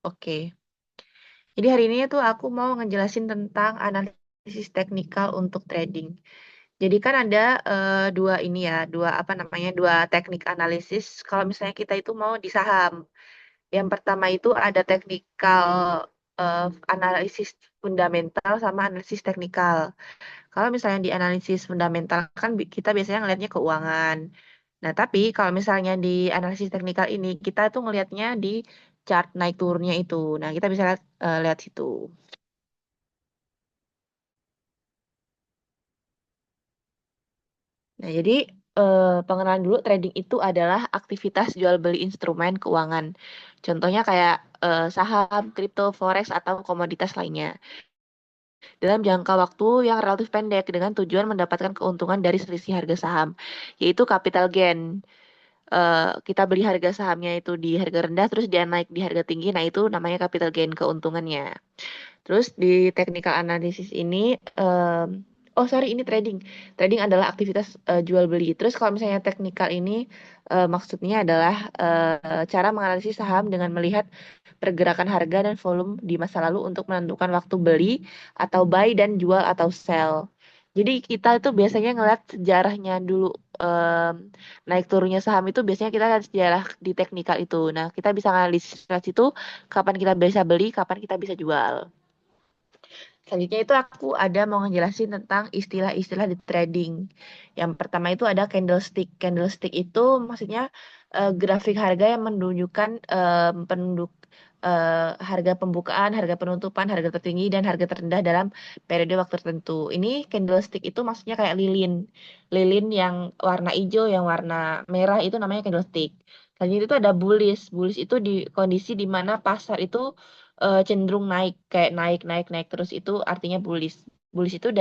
Oke. Jadi hari ini tuh aku mau ngejelasin tentang analisis teknikal untuk trading. Jadi kan ada dua ini ya, dua apa namanya, dua teknik analisis kalau misalnya kita itu mau di saham. Yang pertama itu ada teknikal analisis fundamental sama analisis teknikal. Kalau misalnya di analisis fundamental kan kita biasanya ngelihatnya keuangan. Nah, tapi kalau misalnya di analisis teknikal ini kita tuh ngelihatnya di chart naik turunnya itu. Nah, kita bisa lihat situ. Nah, jadi pengenalan dulu trading itu adalah aktivitas jual beli instrumen keuangan. Contohnya kayak saham, kripto, forex atau komoditas lainnya. Dalam jangka waktu yang relatif pendek dengan tujuan mendapatkan keuntungan dari selisih harga saham, yaitu capital gain. Kita beli harga sahamnya itu di harga rendah terus dia naik di harga tinggi, nah itu namanya capital gain keuntungannya. Terus di technical analysis ini, oh sorry ini trading. Trading adalah aktivitas jual beli. Terus kalau misalnya technical ini maksudnya adalah cara menganalisis saham dengan melihat pergerakan harga dan volume di masa lalu untuk menentukan waktu beli atau buy dan jual atau sell. Jadi kita itu biasanya ngeliat sejarahnya dulu, em, naik turunnya saham itu biasanya kita lihat sejarah di teknikal itu. Nah, kita bisa analisis itu kapan kita bisa beli, kapan kita bisa jual. Selanjutnya itu aku ada mau ngejelasin tentang istilah-istilah di trading. Yang pertama itu ada candlestick. Candlestick itu maksudnya grafik harga yang menunjukkan penduduk harga pembukaan, harga penutupan, harga tertinggi, dan harga terendah dalam periode waktu tertentu. Ini candlestick itu maksudnya kayak lilin. Lilin yang warna hijau, yang warna merah itu namanya candlestick. Selanjutnya itu ada bullish. Bullish itu di kondisi di mana pasar itu cenderung naik, kayak naik naik naik terus, itu artinya bullish. Bullish itu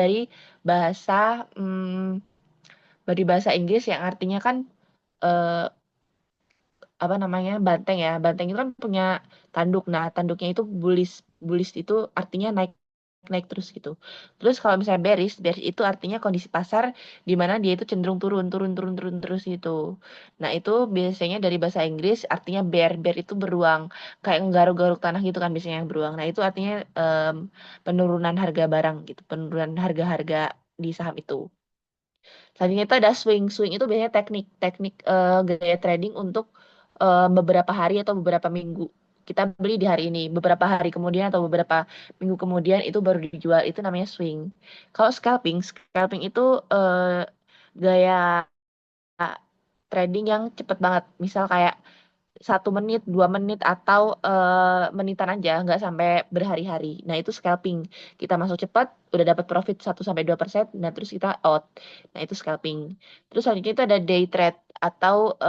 bahasa hmm, dari bahasa Inggris yang artinya kan eh, apa namanya, banteng ya. Banteng itu kan punya tanduk. Nah, tanduknya itu bullish. Bullish itu artinya naik naik terus gitu. Terus kalau misalnya bearish, bearish itu artinya kondisi pasar di mana dia itu cenderung turun turun turun turun terus gitu. Nah, itu biasanya dari bahasa Inggris artinya bear. Bear itu beruang, kayak ngegaruk-garuk tanah gitu kan biasanya yang beruang. Nah, itu artinya penurunan harga barang gitu, penurunan harga-harga di saham itu. Selanjutnya itu ada swing. Swing itu biasanya teknik gaya trading untuk beberapa hari atau beberapa minggu. Kita beli di hari ini, beberapa hari kemudian atau beberapa minggu kemudian itu baru dijual. Itu namanya swing. Kalau scalping, scalping itu gaya trading yang cepet banget. Misal kayak 1 menit, 2 menit, atau menitan aja, nggak sampai berhari-hari. Nah, itu scalping. Kita masuk cepat, udah dapat profit 1-2%, nah terus kita out. Nah, itu scalping. Terus selanjutnya itu ada day trade atau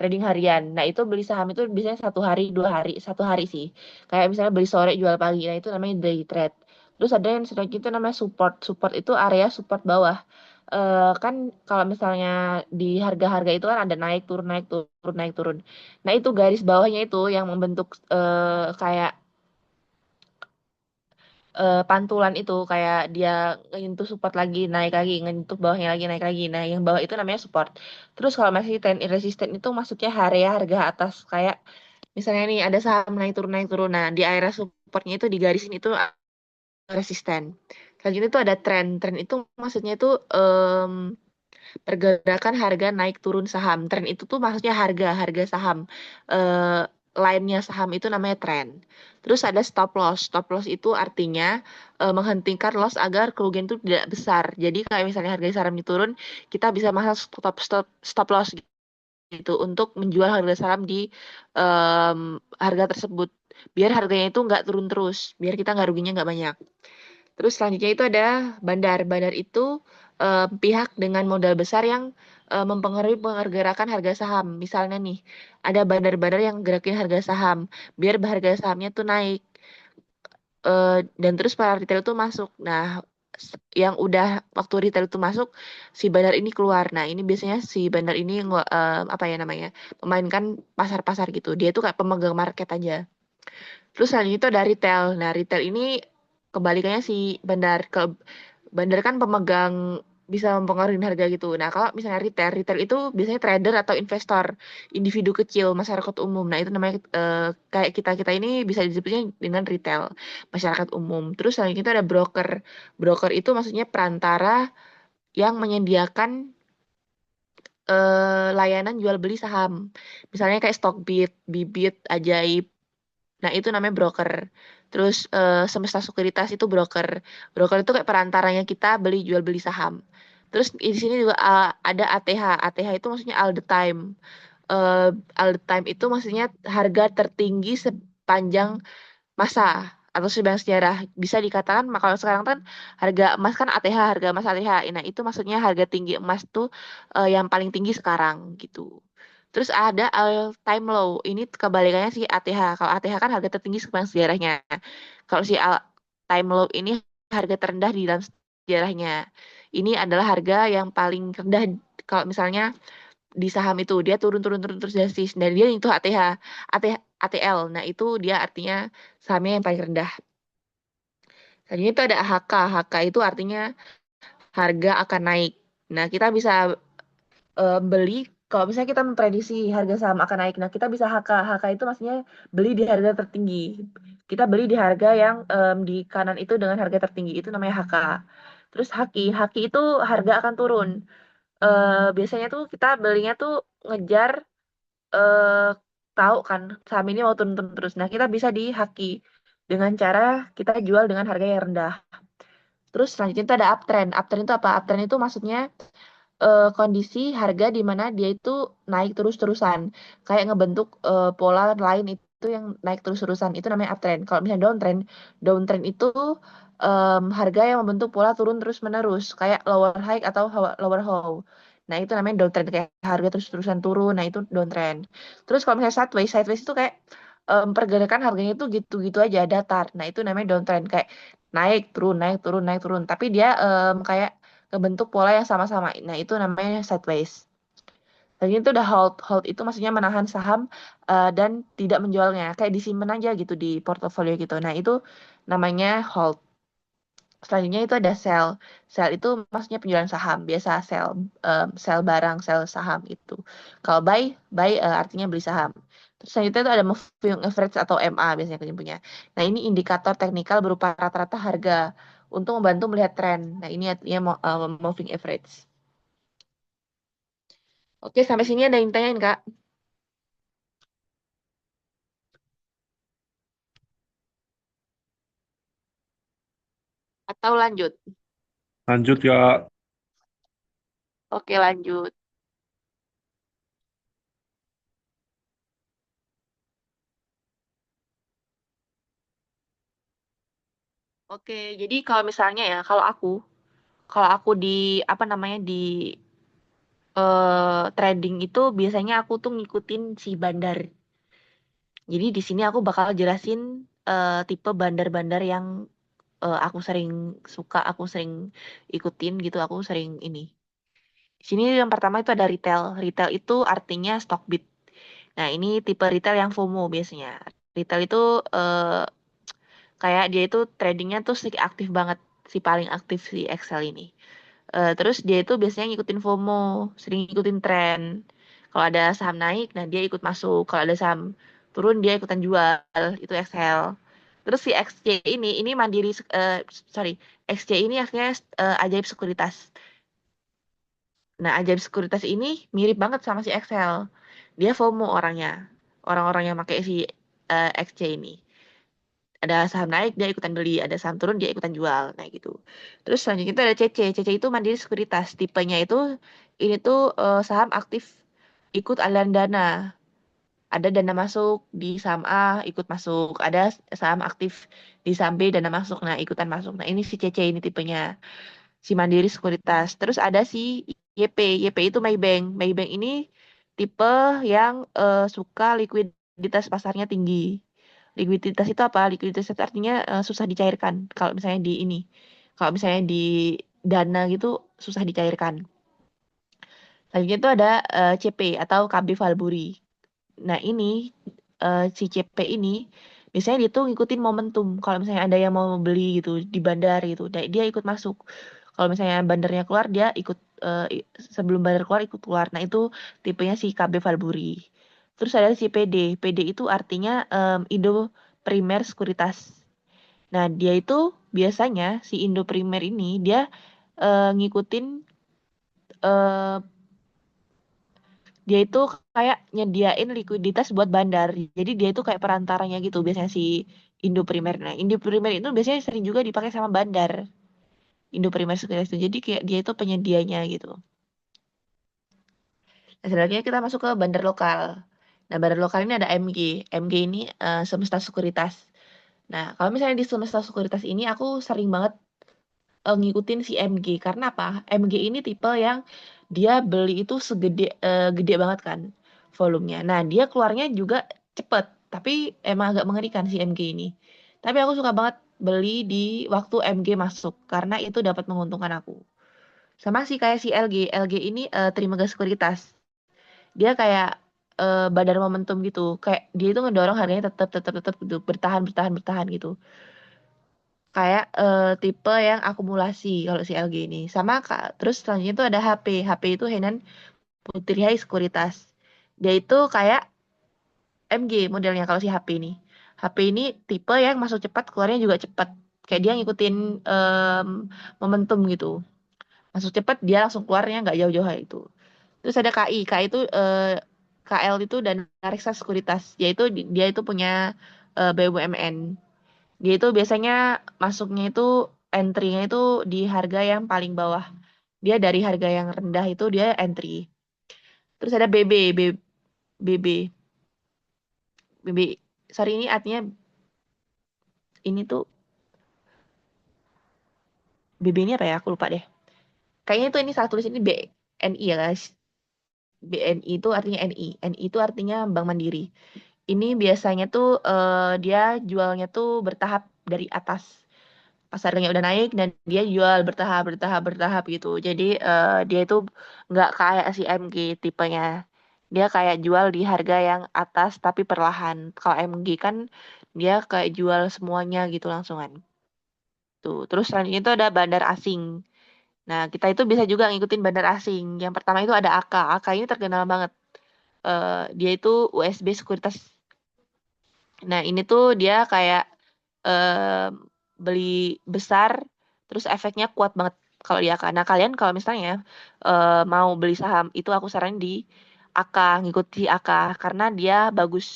trading harian. Nah, itu beli saham itu biasanya 1 hari, 2 hari, 1 hari sih. Kayak misalnya beli sore, jual pagi. Nah, itu namanya day trade. Terus ada yang selanjutnya itu namanya support. Support itu area support bawah. Kan kalau misalnya di harga-harga itu kan ada naik turun naik turun naik turun. Nah, itu garis bawahnya itu yang membentuk kayak pantulan itu, kayak dia nyentuh support lagi, naik lagi, nyentuh bawahnya lagi, naik lagi. Nah, yang bawah itu namanya support. Terus kalau masih trend resisten itu maksudnya area harga atas, kayak misalnya nih ada saham naik turun naik turun. Nah, di area supportnya itu di garisin itu resisten. Selanjutnya itu ada tren. Tren itu maksudnya itu pergerakan harga naik turun saham. Tren itu tuh maksudnya harga harga saham. Eh Lainnya saham itu namanya tren. Terus ada stop loss. Stop loss itu artinya menghentikan loss agar kerugian itu tidak besar. Jadi kayak misalnya harga saham itu turun, kita bisa masuk stop loss gitu untuk menjual harga saham di harga tersebut. Biar harganya itu nggak turun terus, biar kita nggak ruginya nggak banyak. Terus selanjutnya itu ada bandar. Bandar itu pihak dengan modal besar yang mempengaruhi pergerakan harga saham. Misalnya nih, ada bandar-bandar yang gerakin harga saham, biar harga sahamnya tuh naik. Dan terus para retail itu masuk. Nah, yang udah waktu retail itu masuk, si bandar ini keluar. Nah, ini biasanya si bandar ini apa ya namanya, memainkan pasar-pasar gitu. Dia tuh kayak pemegang market aja. Terus selanjutnya itu ada retail. Nah, retail ini kebalikannya si bandar. Bandar kan pemegang bisa mempengaruhi harga gitu. Nah, kalau misalnya retail, retail itu biasanya trader atau investor, individu kecil, masyarakat umum. Nah, itu namanya kayak kita-kita ini bisa disebutnya dengan retail, masyarakat umum. Terus selanjutnya itu ada broker. Broker itu maksudnya perantara yang menyediakan layanan jual beli saham. Misalnya kayak Stockbit, Bibit, Ajaib. Nah, itu namanya broker. Terus Semesta Sekuritas itu broker. Broker itu kayak perantaranya kita beli jual beli saham. Terus di sini juga ada ATH. ATH itu maksudnya all the time. Eh, all the time itu maksudnya harga tertinggi sepanjang masa atau sepanjang sejarah. Bisa dikatakan kalau sekarang kan harga emas kan ATH, harga emas ATH. Nah, itu maksudnya harga tinggi emas tuh yang paling tinggi sekarang gitu. Terus ada all time low. Ini kebalikannya sih ATH. Kalau ATH kan harga tertinggi sepanjang sejarahnya. Kalau si all time low ini harga terendah di dalam sejarahnya. Ini adalah harga yang paling rendah kalau misalnya di saham itu dia turun turun turun terus drastis. Dan dia itu ATH, ATH, ATL. Nah, itu dia artinya sahamnya yang paling rendah. Selanjutnya itu ada HK. HK itu artinya harga akan naik. Nah, kita bisa beli kalau misalnya kita memprediksi harga saham akan naik. Nah, kita bisa HK. HK itu maksudnya beli di harga tertinggi. Kita beli di harga yang di kanan itu dengan harga tertinggi. Itu namanya HK. Terus Haki. Haki itu harga akan turun. Biasanya tuh kita belinya tuh ngejar eh tahu kan saham ini mau turun-turun terus. Nah, kita bisa di Haki dengan cara kita jual dengan harga yang rendah. Terus selanjutnya itu ada uptrend. Uptrend itu apa? Uptrend itu maksudnya kondisi harga di mana dia itu naik terus-terusan. Kayak ngebentuk pola lain itu yang naik terus-terusan. Itu namanya uptrend. Kalau misalnya downtrend, downtrend itu harga yang membentuk pola turun terus-menerus. Kayak lower high atau lower low. Nah, itu namanya downtrend. Kayak harga terus-terusan turun. Nah, itu downtrend. Terus kalau misalnya sideways, sideways itu kayak pergerakan harganya itu gitu-gitu aja, datar. Nah, itu namanya downtrend. Kayak naik, turun, naik, turun, naik, turun. Tapi dia kayak kebentuk pola yang sama-sama. Nah, itu namanya sideways. Jadi itu udah hold. Hold itu maksudnya menahan saham dan tidak menjualnya. Kayak disimpan aja gitu di portofolio gitu. Nah, itu namanya hold. Selanjutnya itu ada sell. Sell itu maksudnya penjualan saham. Biasa sell, sell barang, sell saham itu. Kalau buy, buy artinya beli saham. Terus selanjutnya itu ada moving average atau MA biasanya kita punya. Nah, ini indikator teknikal berupa rata-rata harga untuk membantu melihat tren. Nah, ini artinya moving average. Oke, sampai sini ada yang tanyain, Kak? Atau lanjut? Lanjut ya. Oke, lanjut. Oke, jadi kalau misalnya ya, kalau aku di apa namanya di trading itu biasanya aku tuh ngikutin si bandar. Jadi di sini aku bakal jelasin tipe bandar-bandar yang aku sering suka, aku sering ikutin gitu, aku sering ini. Di sini yang pertama itu ada retail. Retail itu artinya Stockbit. Nah, ini tipe retail yang FOMO biasanya. Retail itu kayak dia itu tradingnya tuh si aktif banget, si paling aktif si Excel ini. Terus dia itu biasanya ngikutin FOMO, sering ngikutin tren. Kalau ada saham naik, nah dia ikut masuk. Kalau ada saham turun, dia ikutan jual. Itu Excel. Terus si XC ini mandiri, sorry, XC ini akhirnya ajaib sekuritas. Nah, ajaib sekuritas ini mirip banget sama si Excel. Dia FOMO orangnya. Orang-orang yang pakai si XC ini. Ada saham naik dia ikutan beli, ada saham turun dia ikutan jual, nah gitu. Terus selanjutnya itu ada CC. CC itu mandiri sekuritas. Tipenya itu ini tuh saham aktif ikut aliran dana. Ada dana masuk di saham A ikut masuk, ada saham aktif di saham B dana masuk, nah ikutan masuk. Nah, ini si CC ini tipenya, si mandiri sekuritas. Terus ada si YP. YP itu Maybank. Maybank ini tipe yang suka likuiditas pasarnya tinggi. Likuiditas itu apa? Likuiditas itu artinya susah dicairkan. Kalau misalnya di ini, kalau misalnya di dana gitu susah dicairkan. Selanjutnya itu ada CP atau KB Valburi. Nah, ini si CP ini biasanya dia tuh ngikutin momentum. Kalau misalnya ada yang mau beli gitu di bandar gitu, dia ikut masuk. Kalau misalnya bandarnya keluar dia ikut sebelum bandar keluar ikut keluar. Nah, itu tipenya si KB Valburi. Terus ada si PD. PD itu artinya Indo Primer Sekuritas. Nah, dia itu biasanya si Indo Primer ini dia ngikutin eh, dia itu kayak nyediain likuiditas buat bandar. Jadi dia itu kayak perantaranya gitu biasanya si Indo Primer. Nah, Indo Primer itu biasanya sering juga dipakai sama bandar. Indo Primer Sekuritas itu. Jadi kayak dia itu penyedianya gitu. Nah, selanjutnya kita masuk ke bandar lokal. Nah, bandar lokal ini ada MG. MG ini Semesta Sekuritas. Nah, kalau misalnya di Semesta Sekuritas ini aku sering banget ngikutin si MG. Karena apa? MG ini tipe yang dia beli itu gede banget kan volumenya. Nah, dia keluarnya juga cepet. Tapi emang agak mengerikan si MG ini. Tapi aku suka banget beli di waktu MG masuk. Karena itu dapat menguntungkan aku. Sama sih kayak si LG. LG ini Trimegah Sekuritas. Dia kayak badan momentum gitu. Kayak dia itu ngedorong harganya tetap gitu. Bertahan, bertahan, bertahan gitu. Kayak tipe yang akumulasi kalau si LG ini. Sama Kak. Terus selanjutnya itu ada HP. HP itu Henan Putri Hai Sekuritas. Dia itu kayak MG modelnya kalau si HP ini. HP ini tipe yang masuk cepat, keluarnya juga cepat. Kayak dia ngikutin momentum gitu. Masuk cepat, dia langsung keluarnya nggak jauh-jauh itu. Terus ada KI. KI itu KL itu dan Reksa Sekuritas. Dia itu punya BUMN. Dia itu biasanya masuknya itu entry-nya itu di harga yang paling bawah. Dia dari harga yang rendah itu dia entry. Terus ada BB, BB. Sorry ini artinya ini tuh BB ini apa ya? Aku lupa deh. Kayaknya itu ini salah tulis ini BNI ya guys. BNI itu artinya NI. NI itu artinya Bank Mandiri. Ini biasanya tuh dia jualnya tuh bertahap dari atas. Pas harganya udah naik dan dia jual bertahap bertahap bertahap gitu. Jadi dia itu nggak kayak si MG tipenya. Dia kayak jual di harga yang atas tapi perlahan. Kalau MG kan dia kayak jual semuanya gitu langsungan. Tuh. Terus selanjutnya itu ada bandar asing. Nah, kita itu bisa juga ngikutin bandar asing. Yang pertama itu ada AK. AK ini terkenal banget. Dia itu USB Sekuritas. Nah, ini tuh dia kayak eh, beli besar, terus efeknya kuat banget kalau di AK. Nah, kalian kalau misalnya mau beli saham, itu aku saranin di AK, ngikuti AK, karena dia bagus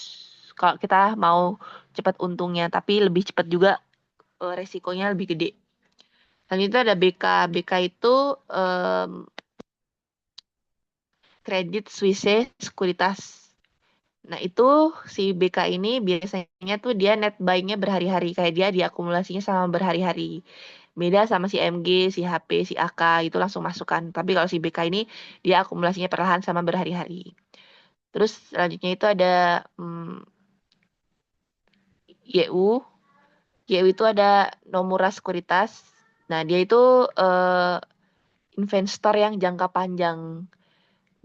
kalau kita mau cepat untungnya, tapi lebih cepat juga resikonya lebih gede. Selanjutnya ada BK. BK itu em, Kredit Suisse Sekuritas. Nah, itu si BK ini biasanya tuh dia net buy-nya berhari-hari. Kayak dia diakumulasinya sama berhari-hari. Beda sama si MG, si HP, si AK itu langsung masukkan. Tapi kalau si BK ini dia akumulasinya perlahan sama berhari-hari. Terus selanjutnya itu ada YU. YU itu ada Nomura Sekuritas. Nah, dia itu eh, investor yang jangka panjang.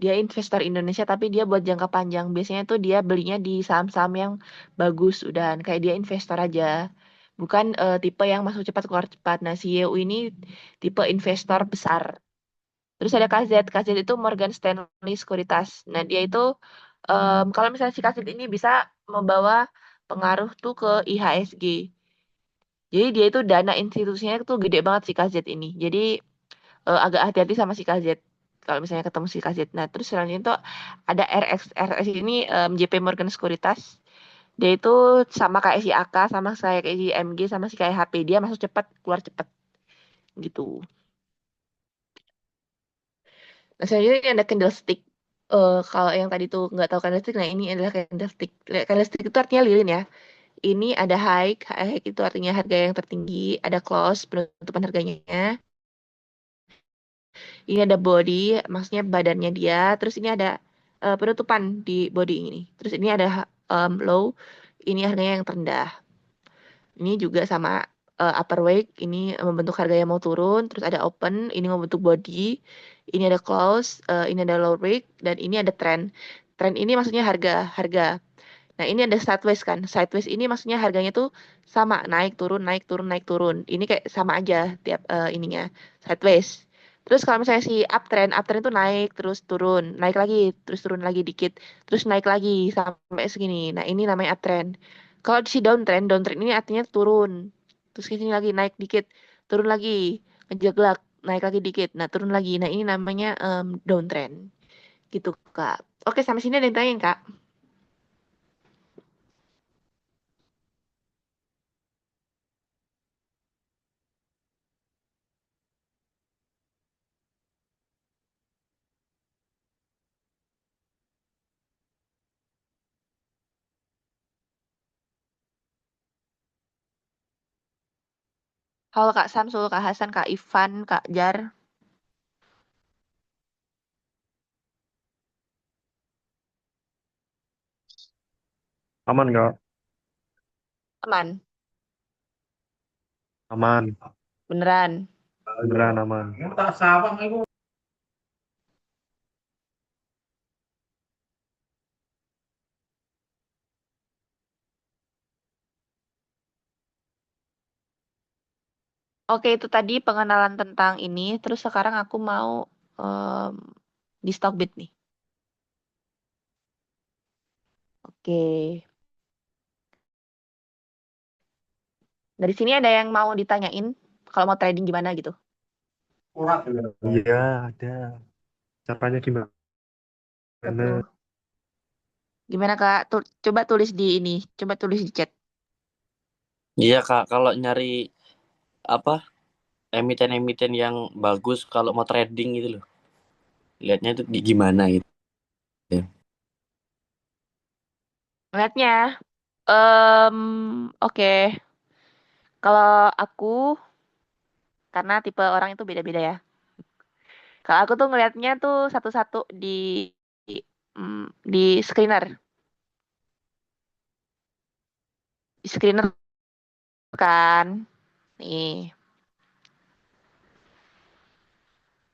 Dia investor Indonesia tapi dia buat jangka panjang. Biasanya tuh dia belinya di saham-saham yang bagus udah kayak dia investor aja. Bukan tipe yang masuk cepat keluar cepat. Nah, si YU ini tipe investor besar. Terus ada KZ. KZ itu Morgan Stanley Sekuritas. Nah, dia itu kalau misalnya si KZ ini bisa membawa pengaruh tuh ke IHSG. Jadi dia itu dana institusinya tuh gede banget si KZ ini. Jadi agak hati-hati sama si KZ kalau misalnya ketemu si KZ. Nah, terus selanjutnya itu ada RX. RX ini JP Morgan Sekuritas. Dia itu sama kayak si AK, sama kayak si MG, sama si kayak HP. Dia masuk cepat, keluar cepat gitu. Nah, selanjutnya ini ada candlestick. Kalau yang tadi tuh nggak tahu candlestick, nah ini adalah candlestick. Candlestick itu artinya lilin ya. Ini ada high, high itu artinya harga yang tertinggi, ada close, penutupan harganya. Ini ada body, maksudnya badannya dia. Terus ini ada penutupan di body ini. Terus ini ada low, ini harganya yang terendah. Ini juga sama upper wake, ini membentuk harga yang mau turun. Terus ada open, ini membentuk body. Ini ada close, ini ada low wake, dan ini ada trend. Trend ini maksudnya harga, harga. Nah, ini ada sideways kan. Sideways ini maksudnya harganya tuh sama, naik turun, naik turun, naik turun. Ini kayak sama aja tiap ininya, sideways. Terus kalau misalnya si uptrend tuh naik terus turun, naik lagi, terus turun lagi dikit, terus naik lagi sampai segini. Nah, ini namanya uptrend. Kalau si downtrend ini artinya turun. Terus ke sini lagi naik dikit, turun lagi, ngejeglak, naik lagi dikit. Nah, turun lagi. Nah, ini namanya downtrend. Gitu, Kak. Oke, sampai sini ada yang tanyain, Kak. Halo Kak Samsul, Kak Hasan, Kak Ivan, Kak Jar, Aman nggak? aman, Aman. beneran. Beneran aman. Oke, itu tadi pengenalan tentang ini. Terus sekarang aku mau em, di Stockbit nih. Oke, dari sini ada yang mau ditanyain kalau mau trading gimana gitu. Iya, ada. Caranya gimana? Tuh, gimana Kak? Coba tulis di ini, coba tulis di chat. Iya Kak, kalau nyari apa emiten-emiten yang bagus kalau mau trading gitu loh. Lihatnya itu gimana gitu. Lihatnya, oke. Kalau aku, karena tipe orang itu beda-beda ya. Kalau aku tuh ngelihatnya tuh satu-satu di, di screener, di screener kan. Nih.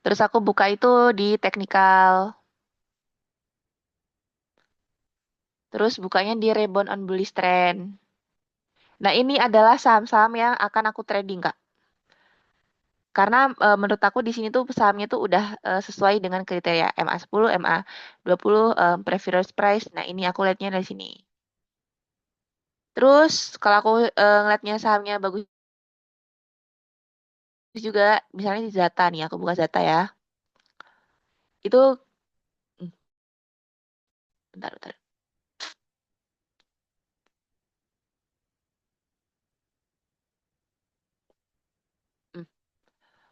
Terus aku buka itu di technical. Terus bukanya di rebound on bullish trend. Nah, ini adalah saham-saham yang akan aku trading, Kak. Karena menurut aku di sini tuh sahamnya tuh udah sesuai dengan kriteria MA10, MA20, preference price. Nah, ini aku lihatnya dari sini. Terus kalau aku ngeliatnya sahamnya bagus juga, misalnya di Zata nih, aku buka Zata ya. Itu, hmm, bentar, bentar. Hmm.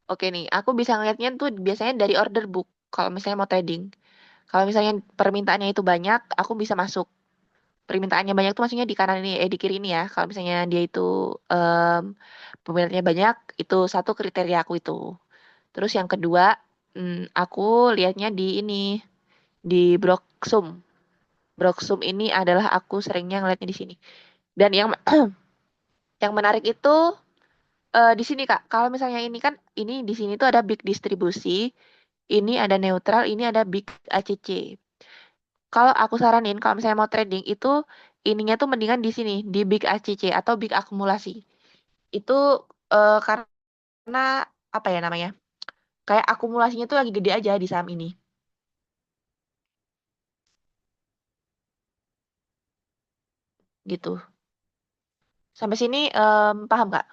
Oke nih, aku bisa ngeliatnya tuh biasanya dari order book. Kalau misalnya mau trading. Kalau misalnya permintaannya itu banyak, aku bisa masuk. Permintaannya banyak tuh maksudnya di kanan ini, di kiri ini ya. Kalau misalnya dia itu em, peminatnya banyak, itu satu kriteria aku itu. Terus yang kedua, aku lihatnya di ini, di Broksum. Broksum ini adalah aku seringnya ngeliatnya di sini. Dan yang yang menarik itu di sini Kak. Kalau misalnya ini kan, ini di sini tuh ada big distribusi, ini ada neutral, ini ada big ACC. Kalau aku saranin kalau misalnya mau trading itu ininya tuh mendingan di sini di big ACC atau big akumulasi. Itu karena apa ya namanya? Kayak akumulasinya tuh lagi gede aja di saham ini gitu. Sampai sini paham Kak?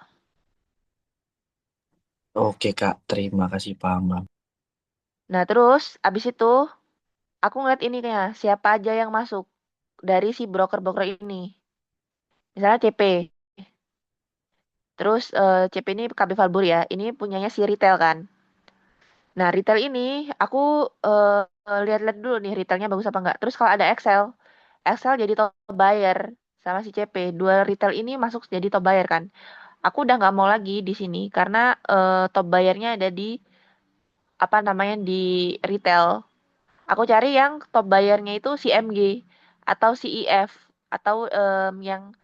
Oke Kak, terima kasih paham Bang. Nah, terus abis itu aku ngeliat ini kayak siapa aja yang masuk dari si broker-broker ini. Misalnya CP. Terus CP ini KB Falbur ya. Ini punyanya si retail kan. Nah, retail ini aku lihat-lihat dulu nih retailnya bagus apa enggak. Terus kalau ada Excel, Excel jadi top buyer sama si CP. Dua retail ini masuk jadi top buyer kan. Aku udah nggak mau lagi di sini karena top buyernya ada di apa namanya di retail. Aku cari yang top buyernya itu si MG atau si IF atau yang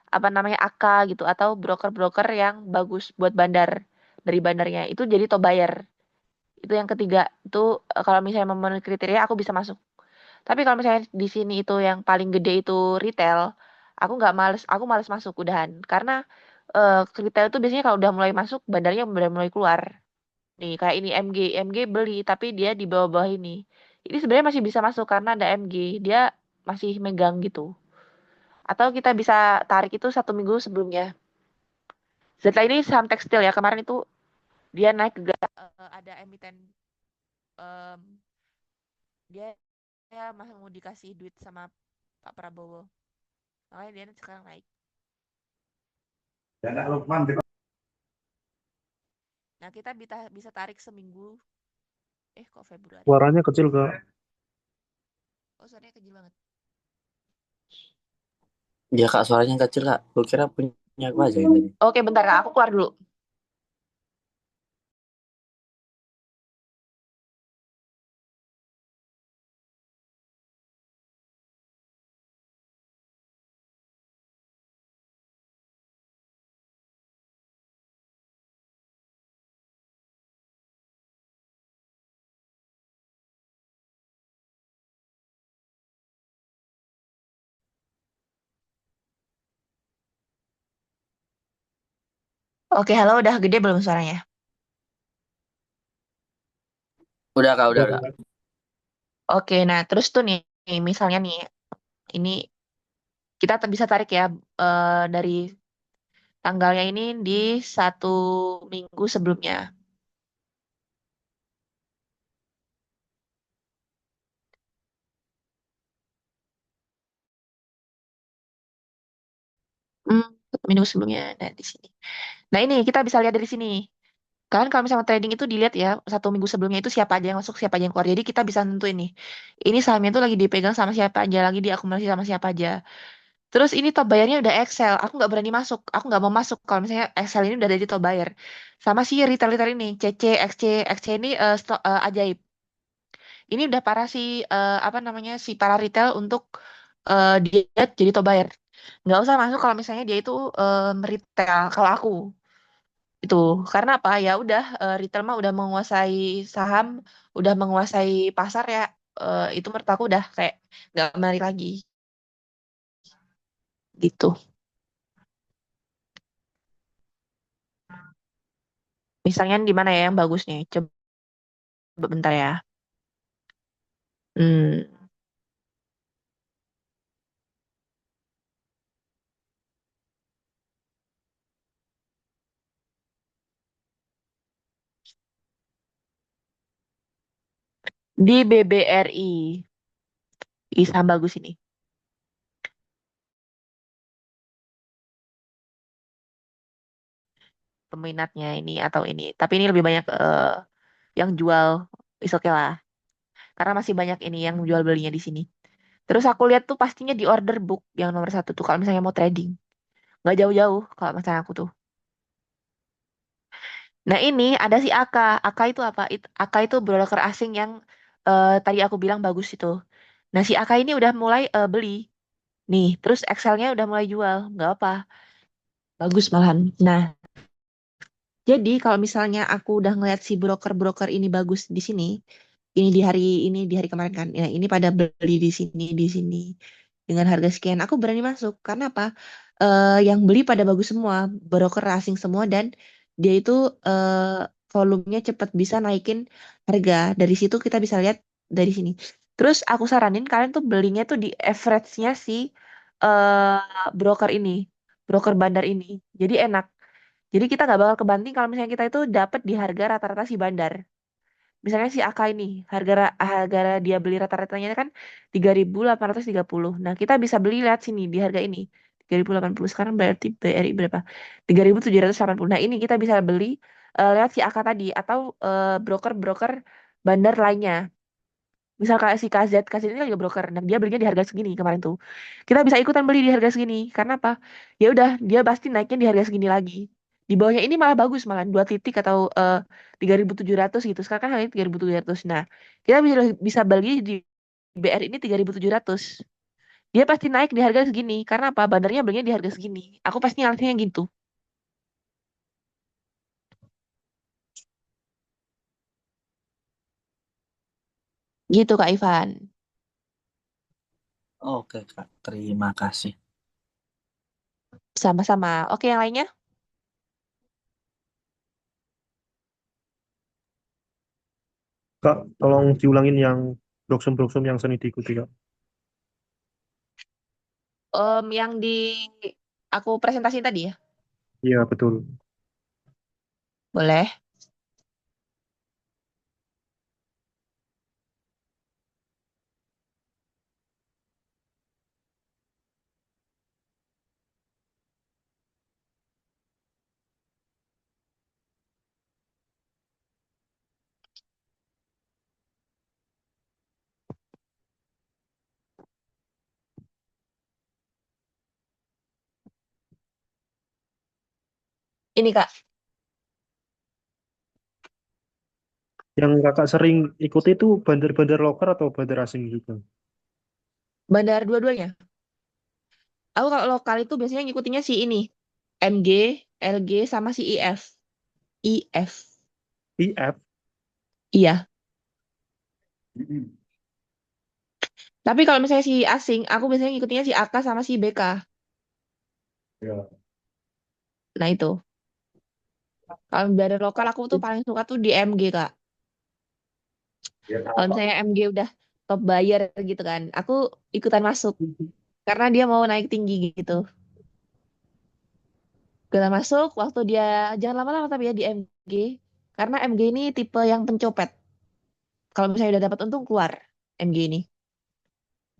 apa namanya AK gitu atau broker-broker yang bagus buat bandar dari bandarnya itu jadi top buyer. Itu yang ketiga. Itu kalau misalnya memenuhi kriteria aku bisa masuk. Tapi kalau misalnya di sini itu yang paling gede itu retail, aku nggak males, aku males masuk udahan. Karena retail itu biasanya kalau udah mulai masuk, bandarnya udah mulai keluar. Nih, kayak ini MG beli, tapi dia di bawah-bawah ini. Ini sebenarnya masih bisa masuk karena ada MG, dia masih megang gitu. Atau kita bisa tarik itu 1 minggu sebelumnya. Setelah ini saham tekstil ya, kemarin itu dia naik ke ada emiten, em, dia masih mau dikasih duit sama Pak Prabowo. Makanya dia sekarang naik. Nah, kita bisa tarik seminggu. Kok Februari? Suaranya kecil, Kak. Oh, suaranya kecil banget. Ya kak, suaranya kecil kak. Gue kira punya aku aja yang tadi. Oke, bentar Kak, aku keluar dulu. Oke, halo, udah gede belum suaranya? Udah kak, udah Udah, udah. Kak. Oke, nah terus tuh nih, misalnya nih, ini kita bisa tarik ya dari tanggalnya ini di 1 minggu sebelumnya. Hmm, 1 minggu sebelumnya, nah di sini. Nah ini kita bisa lihat dari sini. Kan kalau misalnya trading itu dilihat ya 1 minggu sebelumnya itu siapa aja yang masuk, siapa aja yang keluar. Jadi kita bisa nentuin nih. Ini sahamnya tuh lagi dipegang sama siapa aja, lagi diakumulasi sama siapa aja. Terus ini top bayarnya udah Excel. Aku nggak berani masuk. Aku nggak mau masuk kalau misalnya Excel ini udah ada di top buyer. Sama si retail-retail ini, CC, XC ini ajaib. Ini udah para si apa namanya si para retail untuk dia jadi top buyer. Nggak usah masuk kalau misalnya dia itu retail. Kalau aku itu karena apa ya udah retail mah udah menguasai saham, udah menguasai pasar ya. Itu menurut aku udah kayak nggak menarik lagi gitu. Misalnya di mana ya yang bagus nih? Coba bentar ya. Hmm, di BBRI. Ih, saham bagus ini. Peminatnya ini atau ini. Tapi ini lebih banyak yang jual. Is oke lah. Karena masih banyak ini yang jual belinya di sini. Terus aku lihat tuh pastinya di order book yang nomor satu tuh kalau misalnya mau trading. Nggak jauh-jauh kalau misalnya aku tuh. Nah ini ada si AK. AK itu apa? AK itu broker asing yang tadi aku bilang bagus itu. Nah si AK ini udah mulai beli. Nih, terus Excelnya udah mulai jual. Nggak apa. Bagus malahan. Nah, jadi kalau misalnya aku udah ngeliat si broker-broker ini bagus di sini, ini di hari kemarin kan, ya ini pada beli di sini dengan harga sekian, aku berani masuk karena apa? Yang beli pada bagus semua, broker asing semua dan dia itu volumenya cepat bisa naikin harga. Dari situ kita bisa lihat dari sini. Terus aku saranin kalian tuh belinya tuh di average-nya si broker ini, broker bandar ini. Jadi enak. Jadi kita nggak bakal kebanting kalau misalnya kita itu dapat di harga rata-rata si bandar. Misalnya si AK ini, harga dia beli rata-ratanya kan 3.830. Nah, kita bisa beli lihat sini di harga ini. 3.080 sekarang berarti BRI berapa? 3.780. Nah, ini kita bisa beli lihat si AK tadi atau broker-broker bandar lainnya. Misal kayak si KZ ini kan juga broker. Nah, dia belinya di harga segini kemarin tuh. Kita bisa ikutan beli di harga segini. Karena apa? Ya udah, dia pasti naiknya di harga segini lagi. Di bawahnya ini malah bagus, malah 2 titik atau 3.700 gitu. Sekarang kan harganya 3.700. Nah, kita bisa beli di BR ini 3.700. Dia pasti naik di harga segini. Karena apa? Bandarnya belinya di harga segini. Aku pasti ngasihnya gitu. Gitu Kak Ivan. Oke, Kak. Terima kasih. Sama-sama. Oke, yang lainnya? Kak, tolong diulangin yang broksum-broksum yang seni diikuti, Kak. Yang di aku presentasi tadi ya? Iya, betul. Boleh. Ini Kak, Yang kakak sering ikuti itu bandar-bandar lokal atau bandar asing juga? bandar dua-duanya. Aku kalau lokal itu biasanya ngikutinnya si ini. MG, LG, sama si IF. IF. IF? Iya. Tapi kalau misalnya si asing, aku biasanya ngikutinnya si AK sama si BK. Ya. Nah itu. Kalau bandar lokal aku tuh paling suka tuh di MG Kak. Kalau misalnya MG udah top buyer gitu kan, aku ikutan masuk. Karena dia mau naik tinggi gitu. Ikutan masuk waktu dia, jangan lama-lama tapi ya di MG. Karena MG ini tipe yang pencopet. Kalau misalnya udah dapat untung keluar MG ini.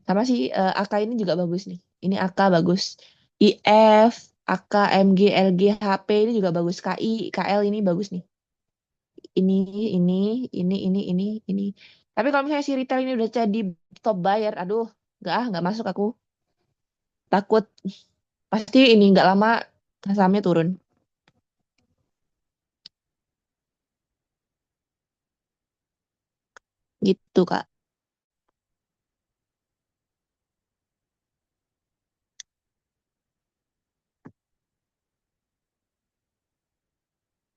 Sama si AK ini juga bagus nih. Ini AK bagus. IF, AK, MG, LG, HP ini juga bagus. KI, KL ini bagus nih. Ini, ini, ini. Tapi kalau misalnya si retail ini udah jadi top buyer, aduh, nggak masuk aku. Takut pasti ini nggak lama sahamnya turun. Gitu, Kak.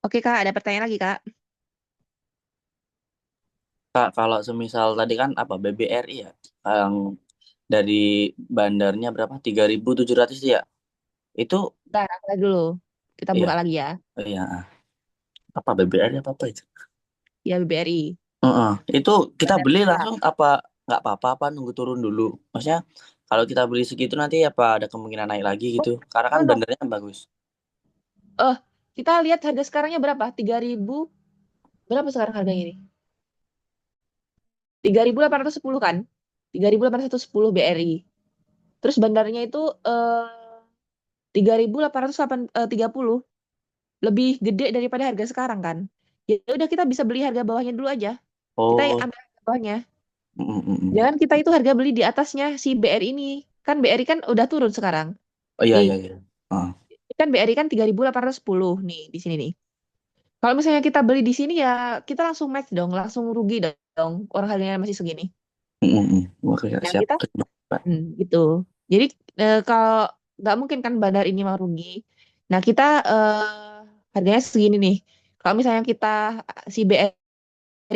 Oke, Kak, ada pertanyaan lagi, Kak. Kak, kalau semisal tadi kan apa BBRI ya? Yang dari bandarnya berapa? 3.700 ya? Itu Bentar, aku lihat dulu. Kita iya, buka lagi ya. iya. Apa BBRI apa itu? Ya, BBRI. Heeh. Itu kita Bandar beli Besar. langsung apa nggak apa-apa apa nunggu turun dulu? Maksudnya kalau kita beli segitu nanti apa ada kemungkinan naik lagi gitu? Karena kan No, no. bandarnya bagus. Eh, kita lihat harga sekarangnya berapa? 3.000. Berapa sekarang harganya ini? 3.810 kan? 3.810 BRI. Terus bandarnya itu 3.830. Lebih gede daripada harga sekarang kan? Ya udah kita bisa beli harga bawahnya dulu aja. Kita Oh, ambil harga bawahnya. mm, mm, mm. Jangan kita itu harga beli di atasnya si BRI ini. Kan BRI kan udah turun sekarang. Oh iya Nih, iya iya. Heeh. kan BRI kan 3.810 nih di sini nih. Kalau misalnya kita beli di sini ya kita langsung match dong, langsung rugi dong. Orang harganya masih segini. Mm, mm, mm. Oke, Yang siap. kita Terima, Pak. gitu. Jadi kalau nggak mungkin kan bandar ini mau rugi. Nah kita harganya segini nih. Kalau misalnya kita si BRI